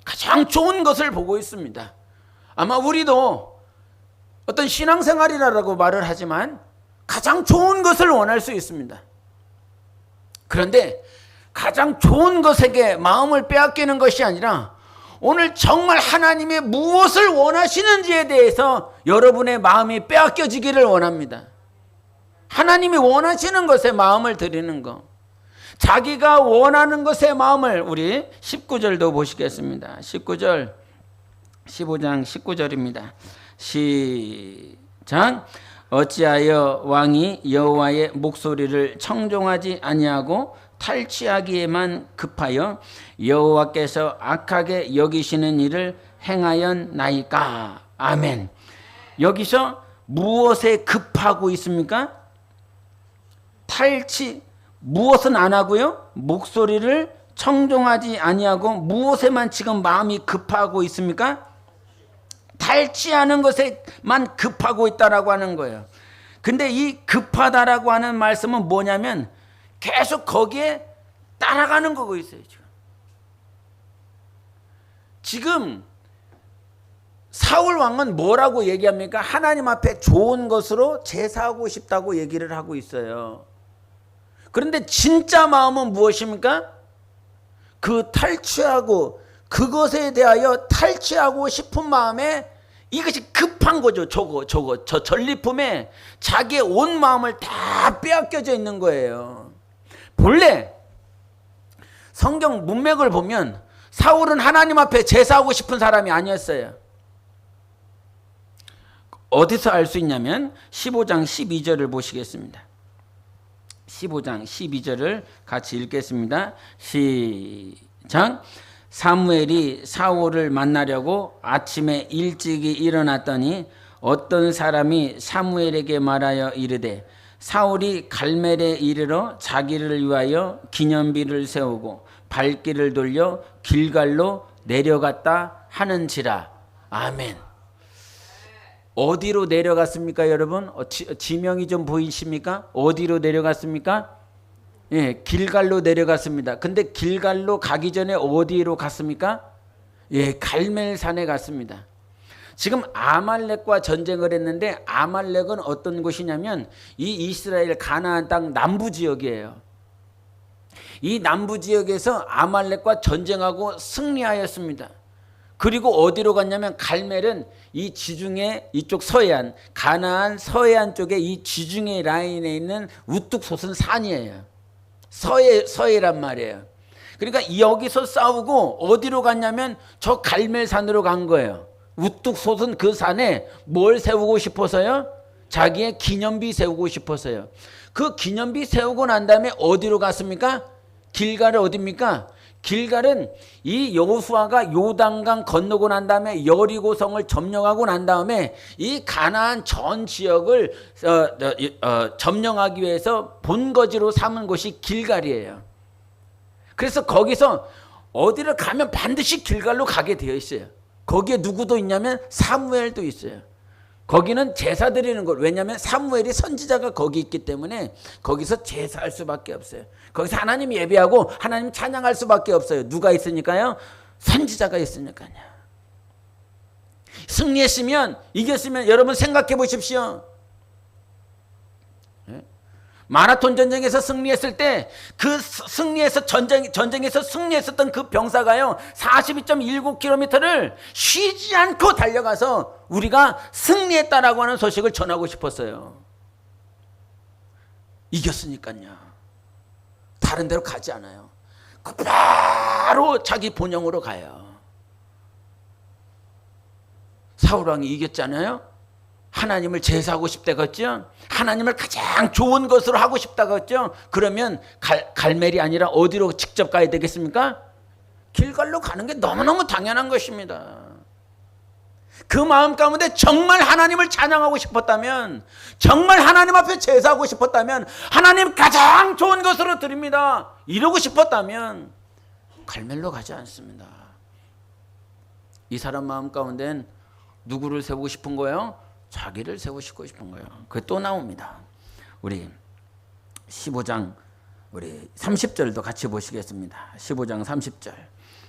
가장 좋은 것을 보고 있습니다. 아마 우리도 어떤 신앙생활이라고 말을 하지만 가장 좋은 것을 원할 수 있습니다. 그런데 가장 좋은 것에게 마음을 빼앗기는 것이 아니라 오늘 정말 하나님이 무엇을 원하시는지에 대해서 여러분의 마음이 빼앗겨지기를 원합니다. 하나님이 원하시는 것에 마음을 드리는 것, 자기가 원하는 것에 마음을, 우리 19절도 보시겠습니다. 19절, 15장 19절입니다. 시작. 어찌하여 왕이 여호와의 목소리를 청종하지 아니하고 탈취하기에만 급하여 여호와께서 악하게 여기시는 일을 행하였나이까. 아멘. 여기서 무엇에 급하고 있습니까? 탈취, 무엇은 안 하고요? 목소리를 청종하지 아니하고 무엇에만 지금 마음이 급하고 있습니까? 탈취하는 것에만 급하고 있다라고 하는 거예요. 근데 이 급하다라고 하는 말씀은 뭐냐면 계속 거기에 따라가는 거고 있어요. 지금 사울 왕은 뭐라고 얘기합니까? 하나님 앞에 좋은 것으로 제사하고 싶다고 얘기를 하고 있어요. 그런데 진짜 마음은 무엇입니까? 그 탈취하고 그것에 대하여 탈취하고 싶은 마음에 이것이 급한 거죠. 저 전리품에 자기의 온 마음을 다 빼앗겨져 있는 거예요. 본래 성경 문맥을 보면 사울은 하나님 앞에 제사하고 싶은 사람이 아니었어요. 어디서 알 수 있냐면 15장 12절을 보시겠습니다. 15장 12절을 같이 읽겠습니다. 시작. 사무엘이 사울을 만나려고 아침에 일찍이 일어났더니 어떤 사람이 사무엘에게 말하여 이르되 사울이 갈멜에 이르러 자기를 위하여 기념비를 세우고 발길을 돌려 길갈로 내려갔다 하는지라. 아멘. 어디로 내려갔습니까, 여러분? 지명이 좀 보이십니까? 어디로 내려갔습니까? 예, 길갈로 내려갔습니다. 근데 길갈로 가기 전에 어디로 갔습니까? 예, 갈멜산에 갔습니다. 지금 아말렉과 전쟁을 했는데 아말렉은 어떤 곳이냐면 이 이스라엘 가나안 땅 남부 지역이에요. 이 남부 지역에서 아말렉과 전쟁하고 승리하였습니다. 그리고 어디로 갔냐면 갈멜은 이 지중해 이쪽 서해안, 가나안 서해안 쪽에 이 지중해 라인에 있는 우뚝 솟은 산이에요. 서해란 말이에요. 그러니까 여기서 싸우고 어디로 갔냐면 저 갈멜산으로 간 거예요. 우뚝 솟은 그 산에 뭘 세우고 싶어서요? 자기의 기념비 세우고 싶어서요. 그 기념비 세우고 난 다음에 어디로 갔습니까? 길갈은 어디입니까? 길갈은 이 여호수아가 요단강 건너고 난 다음에 여리고성을 점령하고 난 다음에 이 가나안 전 지역을 점령하기 위해서 본거지로 삼은 곳이 길갈이에요. 그래서 거기서 어디를 가면 반드시 길갈로 가게 되어 있어요. 거기에 누구도 있냐면 사무엘도 있어요. 거기는 제사 드리는 것. 왜냐하면 사무엘이 선지자가 거기 있기 때문에 거기서 제사할 수밖에 없어요. 거기서 하나님 예배하고 하나님 찬양할 수밖에 없어요. 누가 있으니까요? 선지자가 있으니까요. 승리했으면, 이겼으면 여러분 생각해 보십시오. 마라톤 전쟁에서 승리했을 때 그 승리해서 전쟁에서 승리했었던 그 병사가요 42.19km를 쉬지 않고 달려가서 우리가 승리했다라고 하는 소식을 전하고 싶었어요. 이겼으니까요. 다른 데로 가지 않아요. 바로 자기 본영으로 가요. 사울왕이 이겼잖아요. 하나님을 제사하고 싶다겠죠. 하나님을 가장 좋은 것으로 하고 싶다겠죠. 그러면 갈멜이 아니라 어디로 직접 가야 되겠습니까? 길갈로 가는 게 너무너무 당연한 것입니다. 그 마음 가운데 정말 하나님을 찬양하고 싶었다면, 정말 하나님 앞에 제사하고 싶었다면, 하나님 가장 좋은 것으로 드립니다 이러고 싶었다면 갈멜로 가지 않습니다. 이 사람 마음 가운데는 누구를 세우고 싶은 거예요? 자기를 세우시고 싶은 거예요. 그게 또 나옵니다. 우리 15장 우리 30절도 같이 보시겠습니다. 15장 30절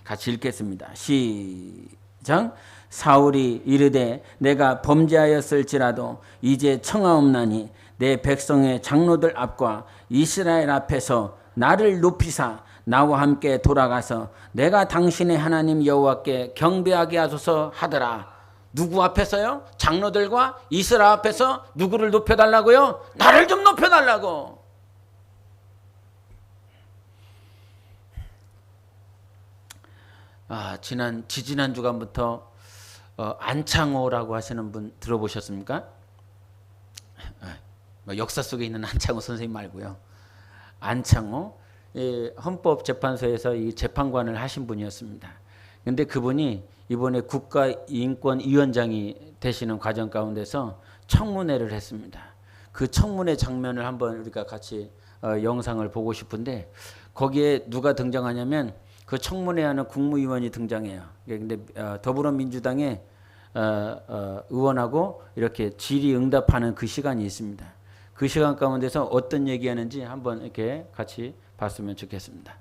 같이 읽겠습니다. 시작. 사울이 이르되 내가 범죄하였을지라도 이제 청하옵나니 내 백성의 장로들 앞과 이스라엘 앞에서 나를 높이사 나와 함께 돌아가서 내가 당신의 하나님 여호와께 경배하게 하소서 하더라. 누구 앞에서요? 장로들과 이스라엘 앞에서 누구를 높여달라고요? 나를 좀 높여달라고. 지지난 주간부터 안창호라고 하시는 분 들어보셨습니까? 역사 속에 있는 안창호 선생님 말고요. 안창호 헌법재판소에서 이 재판관을 하신 분이었습니다. 근데 그분이 이번에 국가인권위원장이 되시는 과정 가운데서 청문회를 했습니다. 그 청문회 장면을 한번 우리가 같이 영상을 보고 싶은데 거기에 누가 등장하냐면 그 청문회하는 국무위원이 등장해요. 근데 더불어민주당의 의원하고 이렇게 질의응답하는 그 시간이 있습니다. 그 시간 가운데서 어떤 얘기하는지 한번 이렇게 같이 봤으면 좋겠습니다.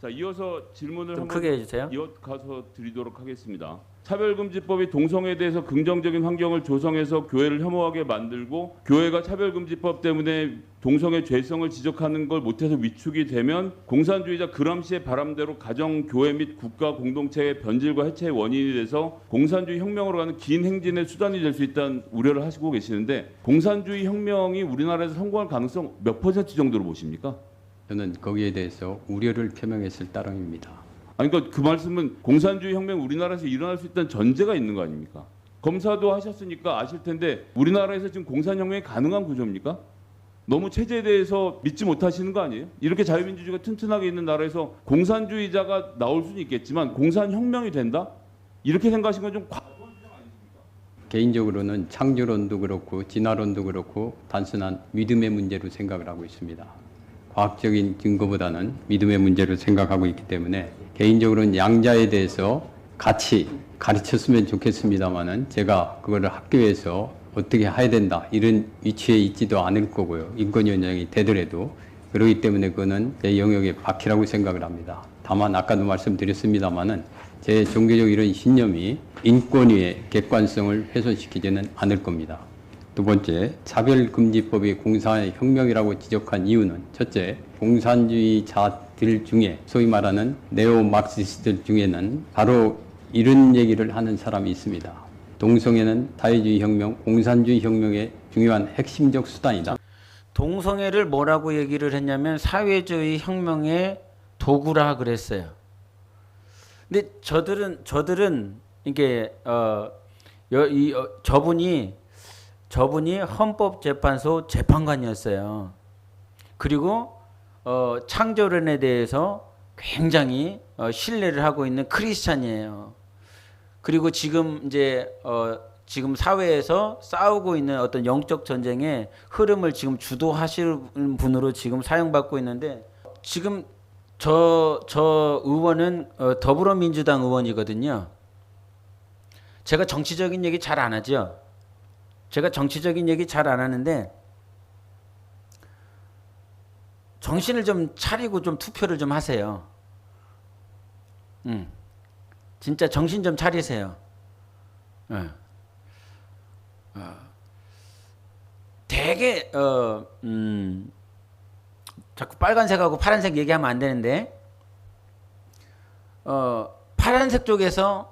자, 이어서 질문을 좀 한번 크게 해주세요. 이어가서 드리도록 하겠습니다. 차별금지법이 동성애에 대해서 긍정적인 환경을 조성해서 교회를 혐오하게 만들고 교회가 차별금지법 때문에 동성애 죄성을 지적하는 걸 못해서 위축이 되면 공산주의자 그람시의 바람대로 가정, 교회 및 국가 공동체의 변질과 해체의 원인이 돼서 공산주의 혁명으로 가는 긴 행진의 수단이 될 수 있다는 우려를 하시고 계시는데 공산주의 혁명이 우리나라에서 성공할 가능성 몇 % 정도로 보십니까? 저는 거기에 대해서 우려를 표명했을 따름입니다. 아니 그러니까 그 말씀은 공산주의 혁명 우리나라에서 일어날 수 있다는 전제가 있는 거 아닙니까? 검사도 하셨으니까 아실 텐데 우리나라에서 지금 공산혁명이 가능한 구조입니까? 너무 체제에 대해서 믿지 못하시는 거 아니에요? 이렇게 자유민주주의가 튼튼하게 있는 나라에서 공산주의자가 나올 수는 있겠지만 공산혁명이 된다? 이렇게 생각하신 건 좀 과도한 주장 아니십니까? 개인적으로는 창조론도 그렇고 진화론도 그렇고 단순한 믿음의 문제로 생각을 하고 있습니다. 과학적인 증거보다는 믿음의 문제로 생각하고 있기 때문에 개인적으로는 양자에 대해서 같이 가르쳤으면 좋겠습니다만은 제가 그거를 학교에서 어떻게 해야 된다 이런 위치에 있지도 않을 거고요. 인권위원장이 되더라도 그렇기 때문에 그거는 제 영역의 바퀴라고 생각을 합니다. 다만 아까도 말씀드렸습니다만은 제 종교적 이런 신념이 인권위의 객관성을 훼손시키지는 않을 겁니다. 두 번째, 차별금지법이 공산혁명이라고 지적한 이유는 첫째, 공산주의자들 중에 소위 말하는 네오마르크시스트들 중에는 바로 이런 얘기를 하는 사람이 있습니다. 동성애는 사회주의 혁명, 공산주의 혁명의 중요한 핵심적 수단이다. 동성애를 뭐라고 얘기를 했냐면 사회주의 혁명의 도구라 그랬어요. 근데 저들은 이게 저분이 헌법재판소 재판관이었어요. 그리고 창조론에 대해서 굉장히 신뢰를 하고 있는 크리스찬이에요. 그리고 지금 지금 사회에서 싸우고 있는 어떤 영적 전쟁의 흐름을 지금 주도하시는 분으로 지금 사용받고 있는데 지금 저 의원은 더불어민주당 의원이거든요. 제가 정치적인 얘기 잘 안 하죠. 제가 정치적인 얘기 잘 안 하는데 정신을 좀 차리고 좀 투표를 좀 하세요. 진짜 정신 좀 차리세요. 되게 자꾸 빨간색하고 파란색 얘기하면 안 되는데 파란색 쪽에서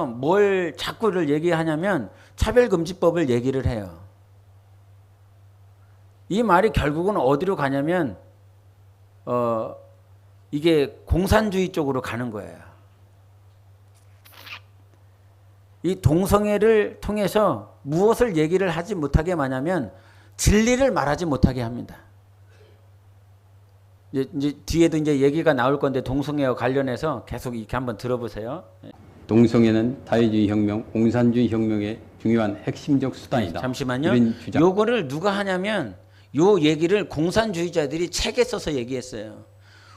뭘 자꾸를 얘기하냐면 차별금지법을 얘기를 해요. 이 말이 결국은 어디로 가냐면 이게 공산주의 쪽으로 가는 거예요. 이 동성애를 통해서 무엇을 얘기를 하지 못하게 하냐면 진리를 말하지 못하게 합니다. 이제 뒤에도 이제 얘기가 나올 건데 동성애와 관련해서 계속 이렇게 한번 들어보세요. 동성애는 사회주의 혁명, 공산주의 혁명의 중요한 핵심적 수단이다. 잠시만요. 요거를 누가 하냐면 요 얘기를 공산주의자들이 책에 써서 얘기했어요.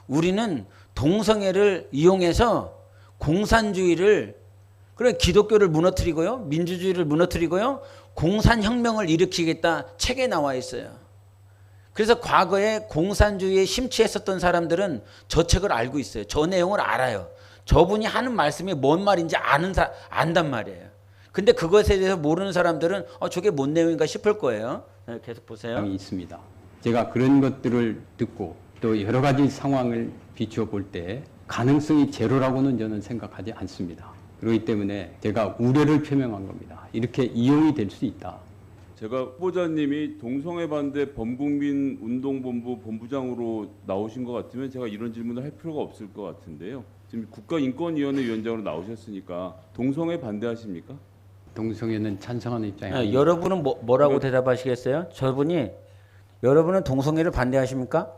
우리는 동성애를 이용해서 공산주의를 그래 기독교를 무너뜨리고요. 민주주의를 무너뜨리고요. 공산혁명을 일으키겠다 책에 나와 있어요. 그래서 과거에 공산주의에 심취했었던 사람들은 저 책을 알고 있어요. 저 내용을 알아요. 저분이 하는 말씀이 뭔 말인지 안단 말이에요. 근데 그것에 대해서 모르는 사람들은 저게 뭔 내용인가 싶을 거예요. 계속 보세요. 있습니다. 제가 그런 것들을 듣고 또 여러 가지 상황을 비추어 볼 때 가능성이 제로라고는 저는 생각하지 않습니다. 그렇기 때문에 제가 우려를 표명한 겁니다. 이렇게 이용이 될 수 있다. 제가 후보자님이 동성애 반대 범국민 운동본부 본부장으로 나오신 것 같으면 제가 이런 질문을 할 필요가 없을 것 같은데요. 지금 국가인권위원회 위원장으로 나오셨으니까 동성애 반대하십니까? 동성애는 찬성하는 입장이 아닙니다. 여러분은 뭐라고 대답하시겠어요? 저분이 여러분은 동성애를 반대하십니까?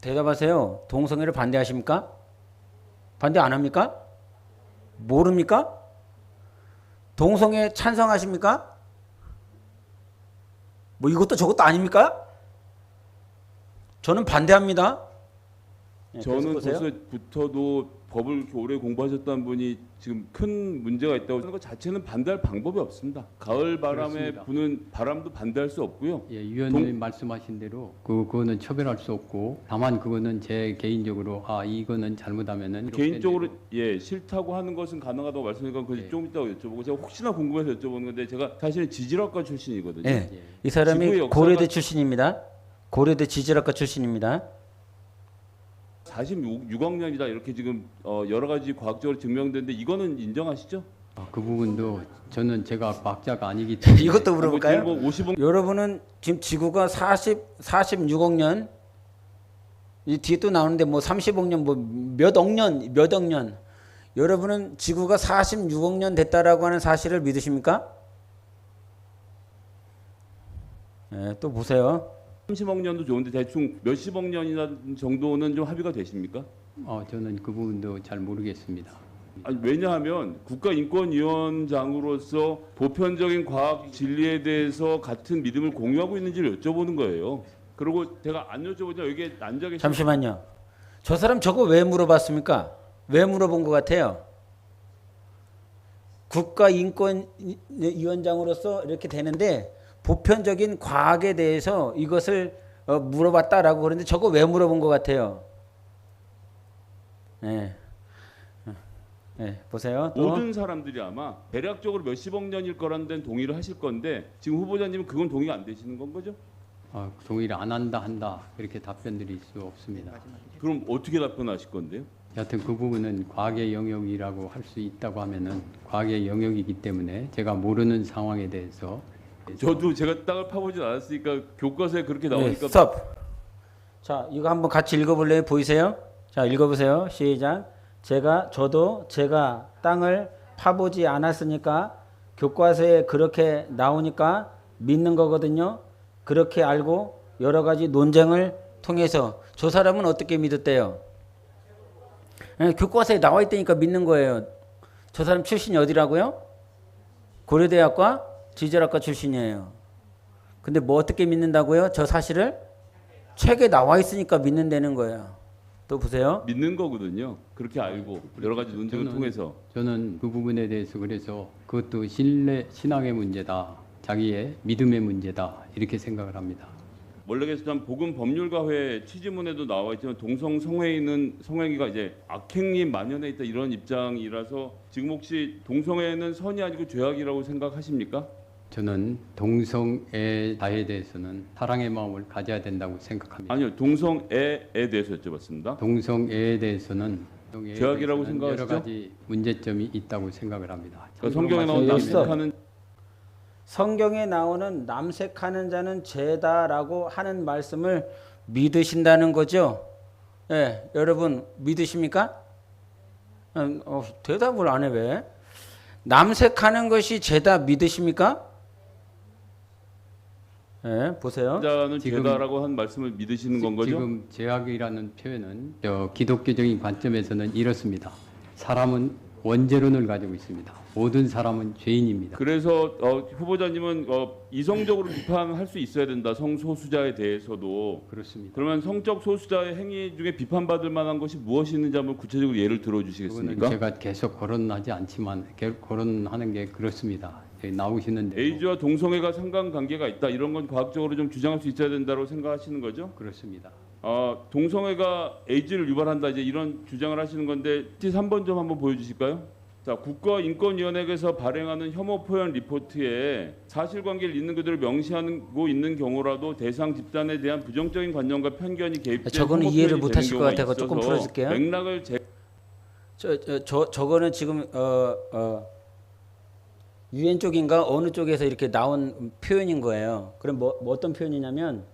대답하세요. 동성애를 반대하십니까? 반대 안 합니까? 모릅니까? 동성애 찬성하십니까? 뭐 이것도 저것도 아닙니까? 저는 반대합니다. 저는 벌써부터도 법을 이렇게 오래 공부하셨다는 분이 지금 큰 문제가 있다고 하는 것 자체는 반대할 방법이 없습니다. 가을 바람에 그렇습니다. 부는 바람도 반대할 수 없고요. 예, 위원님 말씀하신 대로 그거는 처벌할 수 없고 다만 그거는 제 개인적으로 이거는 잘못하면은 이렇게 개인적으로 되고. 싫다고 하는 것은 가능하다고 말씀드리니까 그걸 예. 좀 이따가 여쭤보고 제가 혹시나 궁금해서 여쭤보는 건데 제가 사실은 지질학과 출신이거든요. 예. 예. 이 사람이 지구의 역사가- 고려대 출신입니다. 고려대 지질학과 출신입니다. 46학년이다 이렇게 지금 여러 가지 과학적으로 증명됐는데 이거는 인정하시죠? 그 부분도 저는 제가 과학자가 아니기 때문에 이것도 물어볼까요? 50억 여러분은 지금 지구가 46억 년, 이 뒤에 또 나오는데 뭐 30억 년, 뭐 몇 억 년. 여러분은 지구가 46억 년 됐다라고 하는 사실을 믿으십니까? 예, 또 보세요. 30억 년도 좋은데 대충 몇십억 년이나 정도는 좀 합의가 되십니까? 저는 그 부분도 잘 모르겠습니다. 아니, 왜냐하면 국가인권위원장으로서 보편적인 과학 진리에 대해서 같은 믿음을 공유하고 있는지를 여쭤보는 거예요. 그리고 제가 안 여쭤보냐 여기 앉아 계신 잠시만요. 저 사람 저거 왜 물어봤습니까? 왜 물어본 것 같아요? 국가인권위원장으로서 이렇게 되는데 보편적인 과학에 대해서 이것을 물어봤다라고 그러는데 저거 왜 물어본 것 같아요? 예. 보세요. 또. 모든 사람들이 아마 대략적으로 몇십억 년일 거라는 데는 동의를 하실 건데 지금 후보자님은 그건 동의가 안 되시는 건 거죠? 동의를 안 한다 이렇게 답변드릴 수 없습니다. 그럼 어떻게 답변하실 건데요? 여하튼 그 부분은 과학의 영역이라고 할 수 있다고 하면은 과학의 영역이기 때문에 제가 모르는 상황에 대해서 저도 제가 땅을 파보진 않았으니까 교과서에 그렇게 네, 나오니까 스톱. 자, 이거 한번 같이 읽어볼래요? 보이세요? 자, 읽어보세요. 시작. 제가 땅을 파보지 않았으니까 교과서에 그렇게 나오니까 믿는 거거든요. 그렇게 알고 여러 가지 논쟁을 통해서 저 사람은 어떻게 믿었대요? 네, 교과서에 나와 있다니까 믿는 거예요. 저 사람 출신이 어디라고요? 고려대학과 지질학과 출신이에요. 근데 뭐 어떻게 믿는다고요? 저 사실을 책에 나와 있으니까 믿는다는 거예요. 또 보세요. 믿는 거거든요. 그렇게 알고 여러 가지 논쟁을 통해서 저는 그 부분에 대해서 그래서 그것도 신앙의 문제다. 자기의 믿음의 문제다. 이렇게 생각을 합니다. 원래에서 보건법률가회 취지문에도 나와 있지만 동성 성행위가 이제 악행이 만연해 있다 이런 입장이라서 지금 혹시 동성애는 선이 아니고 죄악이라고 생각하십니까? 저는 동성애자에 대해서는 사랑의 마음을 가져야 된다고 생각합니다. 아니요, 동성애에 대해서 여쭤봤습니다. 동성애에 대해서는 죄악이라고 생각하시죠? 여러 가지 문제점이 있다고 생각을 합니다. 그러니까 성경에 나온 여기 있어. 남색하는 성경에 나오는 남색하는 자는 죄다라고 하는 말씀을 믿으신다는 거죠? 예, 여러분 믿으십니까? 대답을 안 해 왜? 남색하는 것이 죄다 믿으십니까? 예, 보세요. 자는 지금- 죄다라고 한 말씀을 믿으시는 건 거죠? 지금 죄악이라는 표현은 기독교적인 관점에서는 이렇습니다. 사람은 원죄론을 가지고 있습니다. 모든 사람은 죄인입니다. 그래서 후보자님은 이성적으로 비판할 수 있어야 된다. 성소수자에 대해서도. 그렇습니다. 그러면 성적 소수자의 행위 중에 비판받을 만한 것이 무엇이 있는지 한번 구체적으로 예를 그거는 들어주시겠습니까? 제가 계속 거론하지 않지만 거론하는 게 그렇습니다. 나오시는 대로 에이즈와 동성애가 상관관계가 있다. 이런 건 과학적으로 좀 주장할 수 있어야 된다고 생각하시는 거죠? 그렇습니다. 동성애가 에이즈를 유발한다. 이제 이런 주장을 하시는 건데 T3번 좀 한번 보여주실까요? 자, 국가인권위원회에서 발행하는 혐오 표현 리포트에 사실관계를 있는 그대로 명시하고 있는 경우라도 대상 집단에 대한 부정적인 관념과 편견이 개입된 저거는 혐오 이해를 표현이 못 되는 하실 것 경우가 같아서 조금 있어서 풀어줄게요. 맥락을 저거는 지금 유엔 쪽인가 어느 쪽에서 이렇게 나온 표현인 거예요. 그럼 뭐 어떤 표현이냐면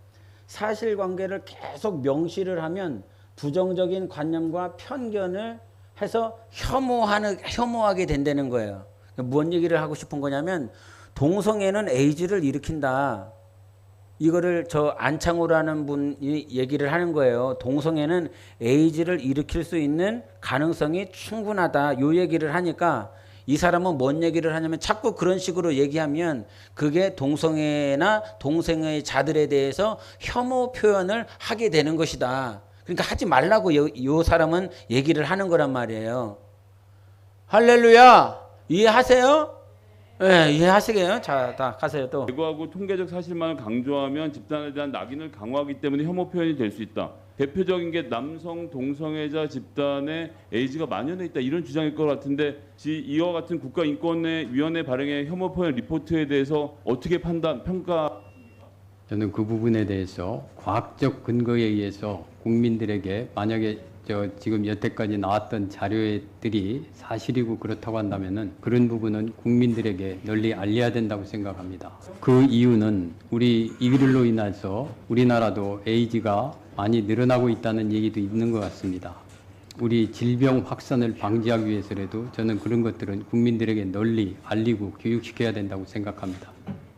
사실관계를 계속 명시를 하면 부정적인 관념과 편견을 해서 혐오하게 된다는 거예요. 뭔 얘기를 하고 싶은 거냐면 동성애는 에이즈를 일으킨다. 이거를 저 안창호라는 분이 얘기를 하는 거예요. 동성애는 에이즈를 일으킬 수 있는 가능성이 충분하다. 요 얘기를 하니까 이 사람은 뭔 얘기를 하냐면 자꾸 그런 식으로 얘기하면 그게 동성애나 동성애 자들에 대해서 혐오 표현을 하게 되는 것이다. 그러니까 하지 말라고 요 사람은 얘기를 하는 거란 말이에요. 할렐루야. 이해하세요? 네, 이해하시게요? 자, 다 가세요 또. 제거하고 통계적 사실만을 강조하면 집단에 대한 낙인을 강화하기 때문에 혐오 표현이 될 수 있다. 대표적인 게 남성 동성애자 집단에 에이즈가 만연해 있다 이런 주장일 것 같은데 이와 같은 국가인권위원회 발행의 혐오 표현 리포트에 대해서 어떻게 평가? 저는 그 부분에 대해서 과학적 근거에 의해서 국민들에게 만약에 지금 여태까지 나왔던 자료들이 사실이고 그렇다고 한다면은 그런 부분은 국민들에게 널리 알려야 된다고 생각합니다. 그 이유는 우리 이 일로 인해서 우리나라도 에이즈가 많이 늘어나고 있다는 얘기도 있는 것 같습니다. 우리 질병 확산을 방지하기 위해서라도 저는 그런 것들은 국민들에게 널리 알리고 교육시켜야 된다고 생각합니다.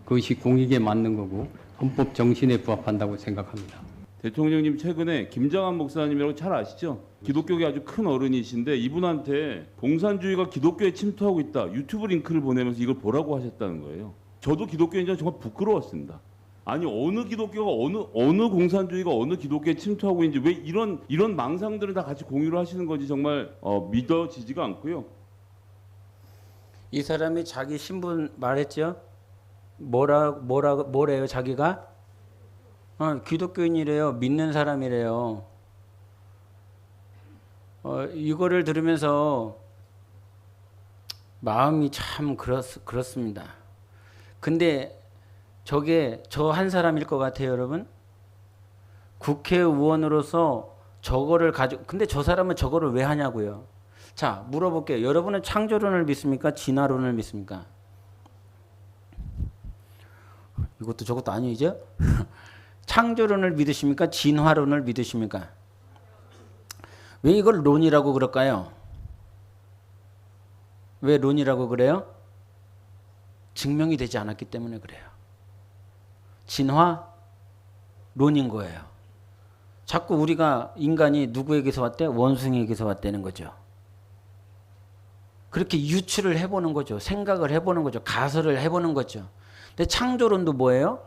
그것이 공익에 맞는 거고 헌법 정신에 부합한다고 생각합니다. 대통령님 최근에 김장한 목사님이라고 잘 아시죠? 기독교계 아주 큰 어른이신데 이분한테 공산주의가 기독교에 침투하고 있다. 유튜브 링크를 보내면서 이걸 보라고 하셨다는 거예요. 저도 기독교인지는 정말 부끄러웠습니다. 아니 어느 기독교가 어느 공산주의가 어느 기독교에 침투하고 있는지 왜 이런 망상들을 다 같이 공유를 하시는 건지 정말 믿어지지가 않고요. 이 사람이 자기 신분 말했죠? 뭐래요 자기가? 기독교인이래요. 믿는 사람이래요. 이거를 들으면서 마음이 참 그렇습니다. 근데 저게 저 한 사람일 것 같아요, 여러분. 국회의원으로서 저거를 근데 저 사람은 저거를 왜 하냐고요. 자, 물어볼게요. 여러분은 창조론을 믿습니까? 진화론을 믿습니까? 이것도 저것도 아니죠? 창조론을 믿으십니까? 진화론을 믿으십니까? 왜 이걸 론이라고 그럴까요? 왜 론이라고 그래요? 증명이 되지 않았기 때문에 그래요. 진화? 론인 거예요. 자꾸 우리가 인간이 누구에게서 왔대? 원숭이에게서 왔다는 거죠. 그렇게 유추를 해보는 거죠. 생각을 해보는 거죠. 가설을 해보는 거죠. 근데 창조론도 뭐예요?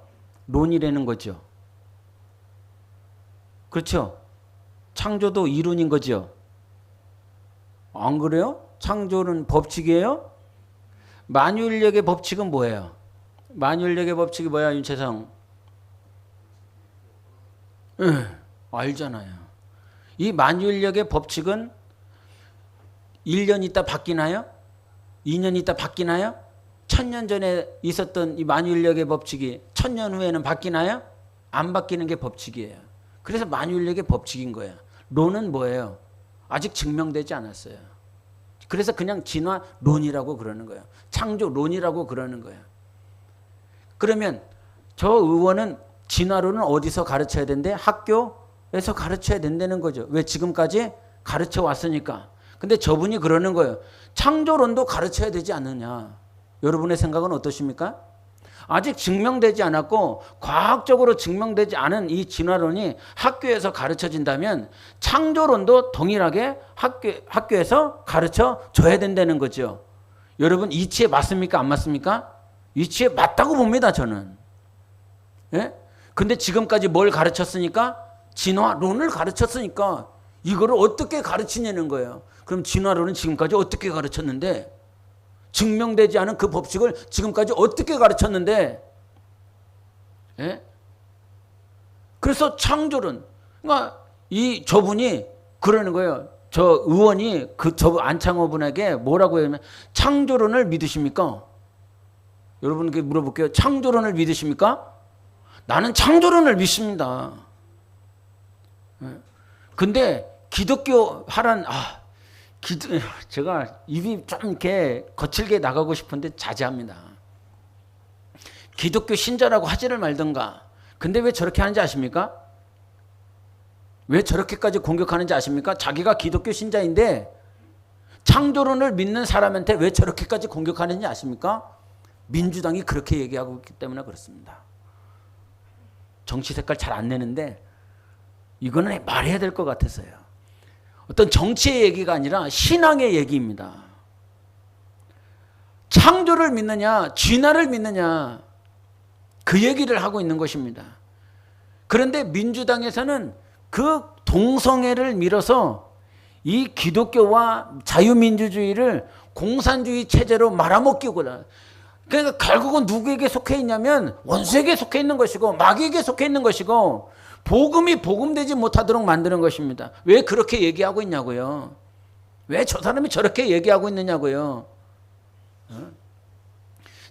론이라는 거죠. 그렇죠? 창조도 이론인 거죠. 안 그래요? 창조는 법칙이에요? 만유인력의 법칙은 뭐예요? 만유인력의 법칙이 뭐야, 윤채성? 알잖아요. 이 만유인력의 법칙은 1년 있다 바뀌나요? 2년 있다 바뀌나요? 1000년 전에 있었던 이 만유인력의 법칙이 1000년 후에는 바뀌나요? 안 바뀌는 게 법칙이에요. 그래서 만유인력의 법칙인 거예요. 론은 뭐예요? 아직 증명되지 않았어요. 그래서 그냥 진화론이라고 그러는 거예요. 창조론이라고 그러는 거예요. 그러면 저 의원은 진화론은 어디서 가르쳐야 된대? 학교에서 가르쳐야 된다는 거죠. 왜? 지금까지 가르쳐 왔으니까. 근데 저분이 그러는 거예요. 창조론도 가르쳐야 되지 않느냐. 여러분의 생각은 어떠십니까? 아직 증명되지 않았고 과학적으로 증명되지 않은 이 진화론이 학교에서 가르쳐진다면 창조론도 동일하게 학교에서 가르쳐줘야 된다는 거죠. 여러분 이치에 맞습니까? 안 맞습니까? 이치에 맞다고 봅니다. 저는. 예? 근데 지금까지 뭘 가르쳤으니까? 진화론을 가르쳤으니까 이거를 어떻게 가르치냐는 거예요. 그럼 진화론은 지금까지 어떻게 가르쳤는데? 증명되지 않은 그 법칙을 지금까지 어떻게 가르쳤는데? 예? 그래서 창조론, 그러니까 저분이 그러는 거예요. 저 의원이 저 안창호 분에게 뭐라고 하냐면 창조론을 믿으십니까? 여러분께 물어볼게요. 창조론을 믿으십니까? 나는 창조론을 믿습니다. 근데 기독교 하란 제가 입이 좀 이렇게 거칠게 나가고 싶은데 자제합니다. 기독교 신자라고 하지를 말던가. 근데 왜 저렇게 하는지 아십니까? 왜 저렇게까지 공격하는지 아십니까? 자기가 기독교 신자인데 창조론을 믿는 사람한테 왜 저렇게까지 공격하는지 아십니까? 민주당이 그렇게 얘기하고 있기 때문에 그렇습니다. 정치 색깔 잘 안 내는데 이거는 말해야 될 것 같아서요. 어떤 정치의 얘기가 아니라 신앙의 얘기입니다. 창조를 믿느냐, 진화를 믿느냐, 그 얘기를 하고 있는 것입니다. 그런데 민주당에서는 그 동성애를 밀어서 이 기독교와 자유민주주의를 공산주의 체제로 말아먹기구나. 그러니까 결국은 누구에게 속해 있냐면 원수에게 속해 있는 것이고 마귀에게 속해 있는 것이고 복음이 복음되지 못하도록 만드는 것입니다. 왜 그렇게 얘기하고 있냐고요. 왜 저 사람이 저렇게 얘기하고 있느냐고요.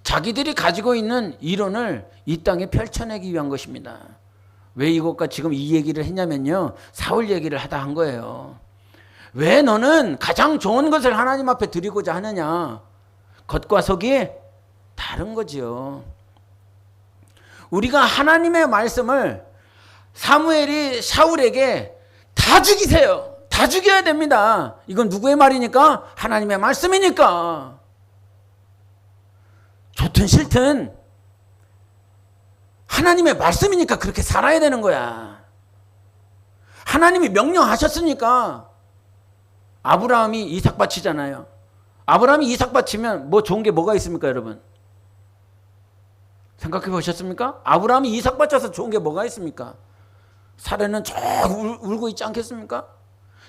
자기들이 가지고 있는 이론을 이 땅에 펼쳐내기 위한 것입니다. 왜 이것과 지금 이 얘기를 했냐면요. 사울 얘기를 하다 한 거예요. 왜 너는 가장 좋은 것을 하나님 앞에 드리고자 하느냐. 겉과 속이 다른 거지요. 우리가 하나님의 말씀을 사무엘이 사울에게 다 죽이세요. 다 죽여야 됩니다. 이건 누구의 말이니까? 하나님의 말씀이니까. 좋든 싫든 하나님의 말씀이니까 그렇게 살아야 되는 거야. 하나님이 명령하셨으니까. 아브라함이 이삭 바치잖아요. 아브라함이 이삭 바치면 뭐 좋은 게 뭐가 있습니까, 여러분? 생각해 보셨습니까? 아브라함이 이삭 바쳐서 좋은 게 뭐가 있습니까? 사례는 쭉 울고 있지 않겠습니까?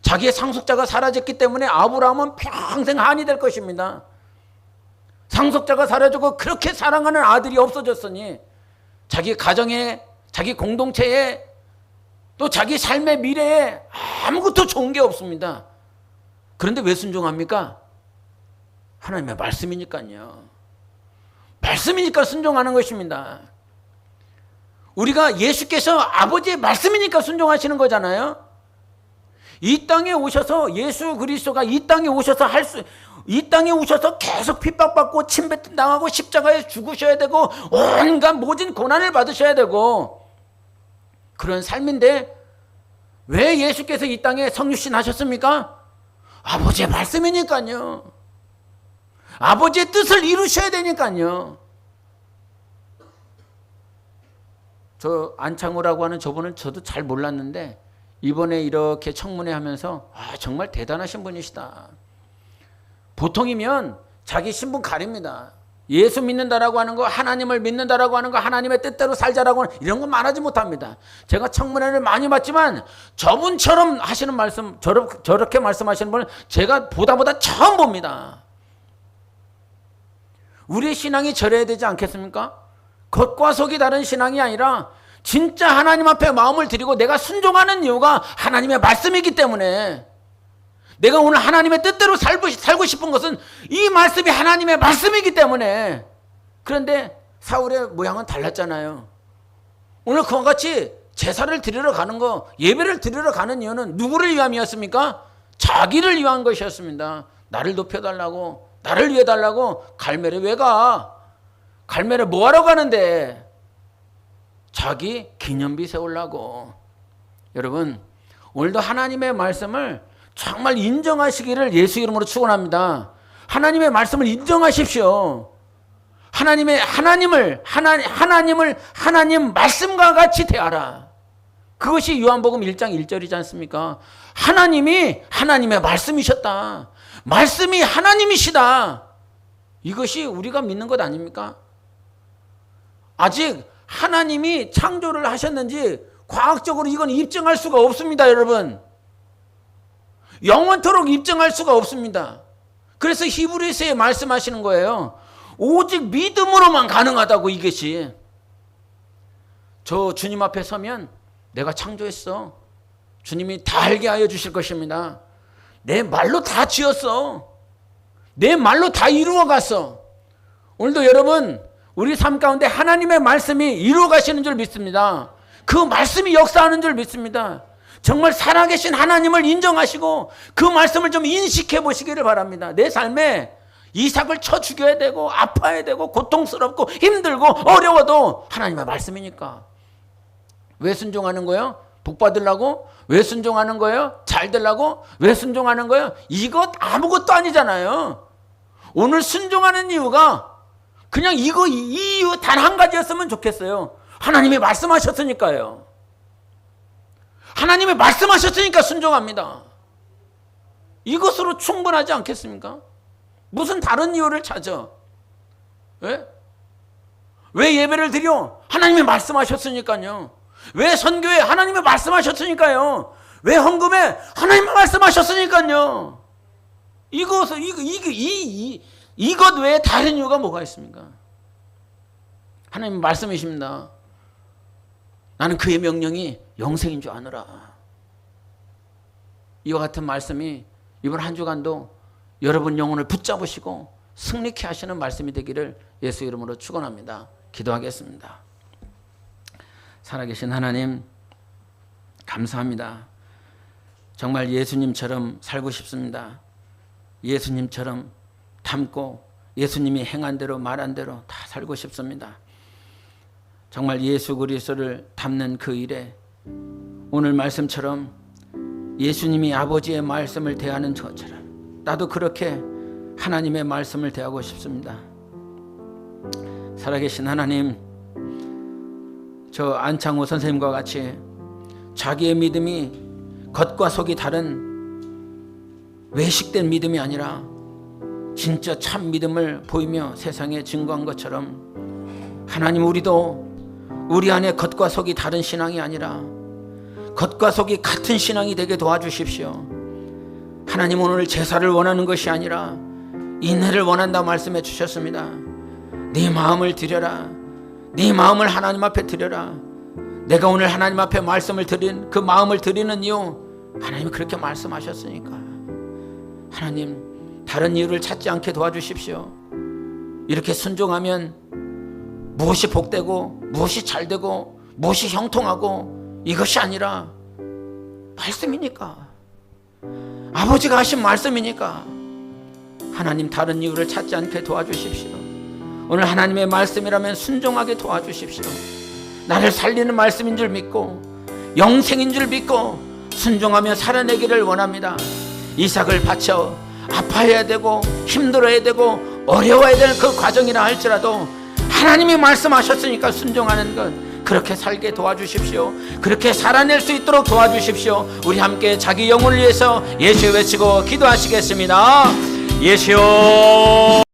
자기의 상속자가 사라졌기 때문에 아브라함은 평생 한이 될 것입니다. 상속자가 사라지고 그렇게 사랑하는 아들이 없어졌으니 자기 가정에, 자기 공동체에, 또 자기 삶의 미래에 아무것도 좋은 게 없습니다. 그런데 왜 순종합니까? 하나님의 말씀이니까요. 말씀이니까 순종하는 것입니다. 우리가 예수께서 아버지의 말씀이니까 순종하시는 거잖아요. 이 땅에 오셔서 예수 그리스도가 이 땅에 오셔서 이 땅에 오셔서 계속 핍박받고 침뱉당하고 십자가에 죽으셔야 되고 온갖 모진 고난을 받으셔야 되고 그런 삶인데 왜 예수께서 이 땅에 성육신 하셨습니까? 아버지의 말씀이니까요. 아버지의 뜻을 이루셔야 되니까요. 저 안창호라고 하는 저분은 저도 잘 몰랐는데 이번에 이렇게 청문회 하면서 정말 대단하신 분이시다. 보통이면 자기 신분 가립니다. 예수 믿는다라고 하는 거, 하나님을 믿는다라고 하는 거, 하나님의 뜻대로 살자라고 하는 이런 건 말하지 못합니다. 제가 청문회를 많이 봤지만 저분처럼 하시는 말씀, 저렇게 말씀하시는 분은 제가 보다 처음 봅니다. 우리의 신앙이 저래야 되지 않겠습니까? 겉과 속이 다른 신앙이 아니라 진짜 하나님 앞에 마음을 드리고 내가 순종하는 이유가 하나님의 말씀이기 때문에 내가 오늘 하나님의 뜻대로 살고 싶은 것은 이 말씀이 하나님의 말씀이기 때문에. 그런데 사울의 모양은 달랐잖아요. 오늘 그와 같이 제사를 드리러 가는 거, 예배를 드리러 가는 이유는 누구를 위함이었습니까? 자기를 위한 것이었습니다. 나를 높여달라고, 나를 위해 달라고. 갈멜에 왜 가? 갈멜에 뭐하러 가는데? 자기 기념비 세우려고. 여러분, 오늘도 하나님의 말씀을 정말 인정하시기를 예수 이름으로 축원합니다. 하나님의 말씀을 인정하십시오. 하나님 말씀과 같이 대하라. 그것이 요한복음 1장 1절이지 않습니까? 하나님이 하나님의 말씀이셨다. 말씀이 하나님이시다. 이것이 우리가 믿는 것 아닙니까? 아직 하나님이 창조를 하셨는지 과학적으로 이건 입증할 수가 없습니다, 여러분. 영원토록 입증할 수가 없습니다. 그래서 히브리서에 말씀하시는 거예요. 오직 믿음으로만 가능하다고. 이것이 저 주님 앞에 서면 내가 창조했어. 주님이 다 알게 하여 주실 것입니다. 내 말로 다 지었어. 내 말로 다 이루어갔어. 오늘도 여러분 우리 삶 가운데 하나님의 말씀이 이루어가시는 줄 믿습니다. 그 말씀이 역사하는 줄 믿습니다. 정말 살아계신 하나님을 인정하시고 그 말씀을 좀 인식해 보시기를 바랍니다. 내 삶에 이삭을 쳐 죽여야 되고 아파야 되고 고통스럽고 힘들고 어려워도 하나님의 말씀이니까. 왜 순종하는 거예요? 복 받으려고? 왜 순종하는 거예요? 잘 되려고? 왜 순종하는 거예요? 이것 아무것도 아니잖아요. 오늘 순종하는 이유가 그냥 이 이유 단 한 가지였으면 좋겠어요. 하나님이 말씀하셨으니까요. 하나님이 말씀하셨으니까 순종합니다. 이것으로 충분하지 않겠습니까? 무슨 다른 이유를 찾아? 왜 예배를 드려? 하나님이 말씀하셨으니까요. 왜 선교해? 하나님이 말씀하셨으니까요. 왜 헌금해? 하나님이 말씀하셨으니까요. 이것 외에 다른 이유가 뭐가 있습니까? 하나님 말씀이십니다. 나는 그의 명령이 영생인 줄 아노라. 이와 같은 말씀이 이번 한 주간도 여러분 영혼을 붙잡으시고 승리케 하시는 말씀이 되기를 예수 이름으로 축원합니다. 기도하겠습니다. 살아계신 하나님 감사합니다. 정말 예수님처럼 살고 싶습니다. 예수님처럼 닮고 예수님이 행한 대로 말한 대로 다 살고 싶습니다. 정말 예수 그리스도를 닮는 그 일에 오늘 말씀처럼 예수님이 아버지의 말씀을 대하는 저처럼 나도 그렇게 하나님의 말씀을 대하고 싶습니다. 살아계신 하나님, 저 안창호 선생님과 같이 자기의 믿음이 겉과 속이 다른 외식된 믿음이 아니라 진짜 참 믿음을 보이며 세상에 증거한 것처럼 하나님, 우리도 우리 안에 겉과 속이 다른 신앙이 아니라 겉과 속이 같은 신앙이 되게 도와주십시오. 하나님, 오늘 제사를 원하는 것이 아니라 인내를 원한다 말씀해 주셨습니다. 네 마음을 드려라. 네 마음을 하나님 앞에 드려라. 내가 오늘 하나님 앞에 말씀을 드린 그 마음을 드리는 이유, 하나님이 그렇게 말씀하셨으니까. 하나님, 다른 이유를 찾지 않게 도와주십시오. 이렇게 순종하면 무엇이 복되고 무엇이 잘되고 무엇이 형통하고 이것이 아니라 말씀이니까, 아버지가 하신 말씀이니까 하나님, 다른 이유를 찾지 않게 도와주십시오. 오늘 하나님의 말씀이라면 순종하게 도와주십시오. 나를 살리는 말씀인 줄 믿고 영생인 줄 믿고 순종하며 살아내기를 원합니다. 이삭을 바쳐 아파해야 되고 힘들어야 되고 어려워야 될 그 과정이라 할지라도 하나님이 말씀하셨으니까 순종하는 것, 그렇게 살게 도와주십시오. 그렇게 살아낼 수 있도록 도와주십시오. 우리 함께 자기 영혼을 위해서 예수 외치고 기도하시겠습니다. 예수요.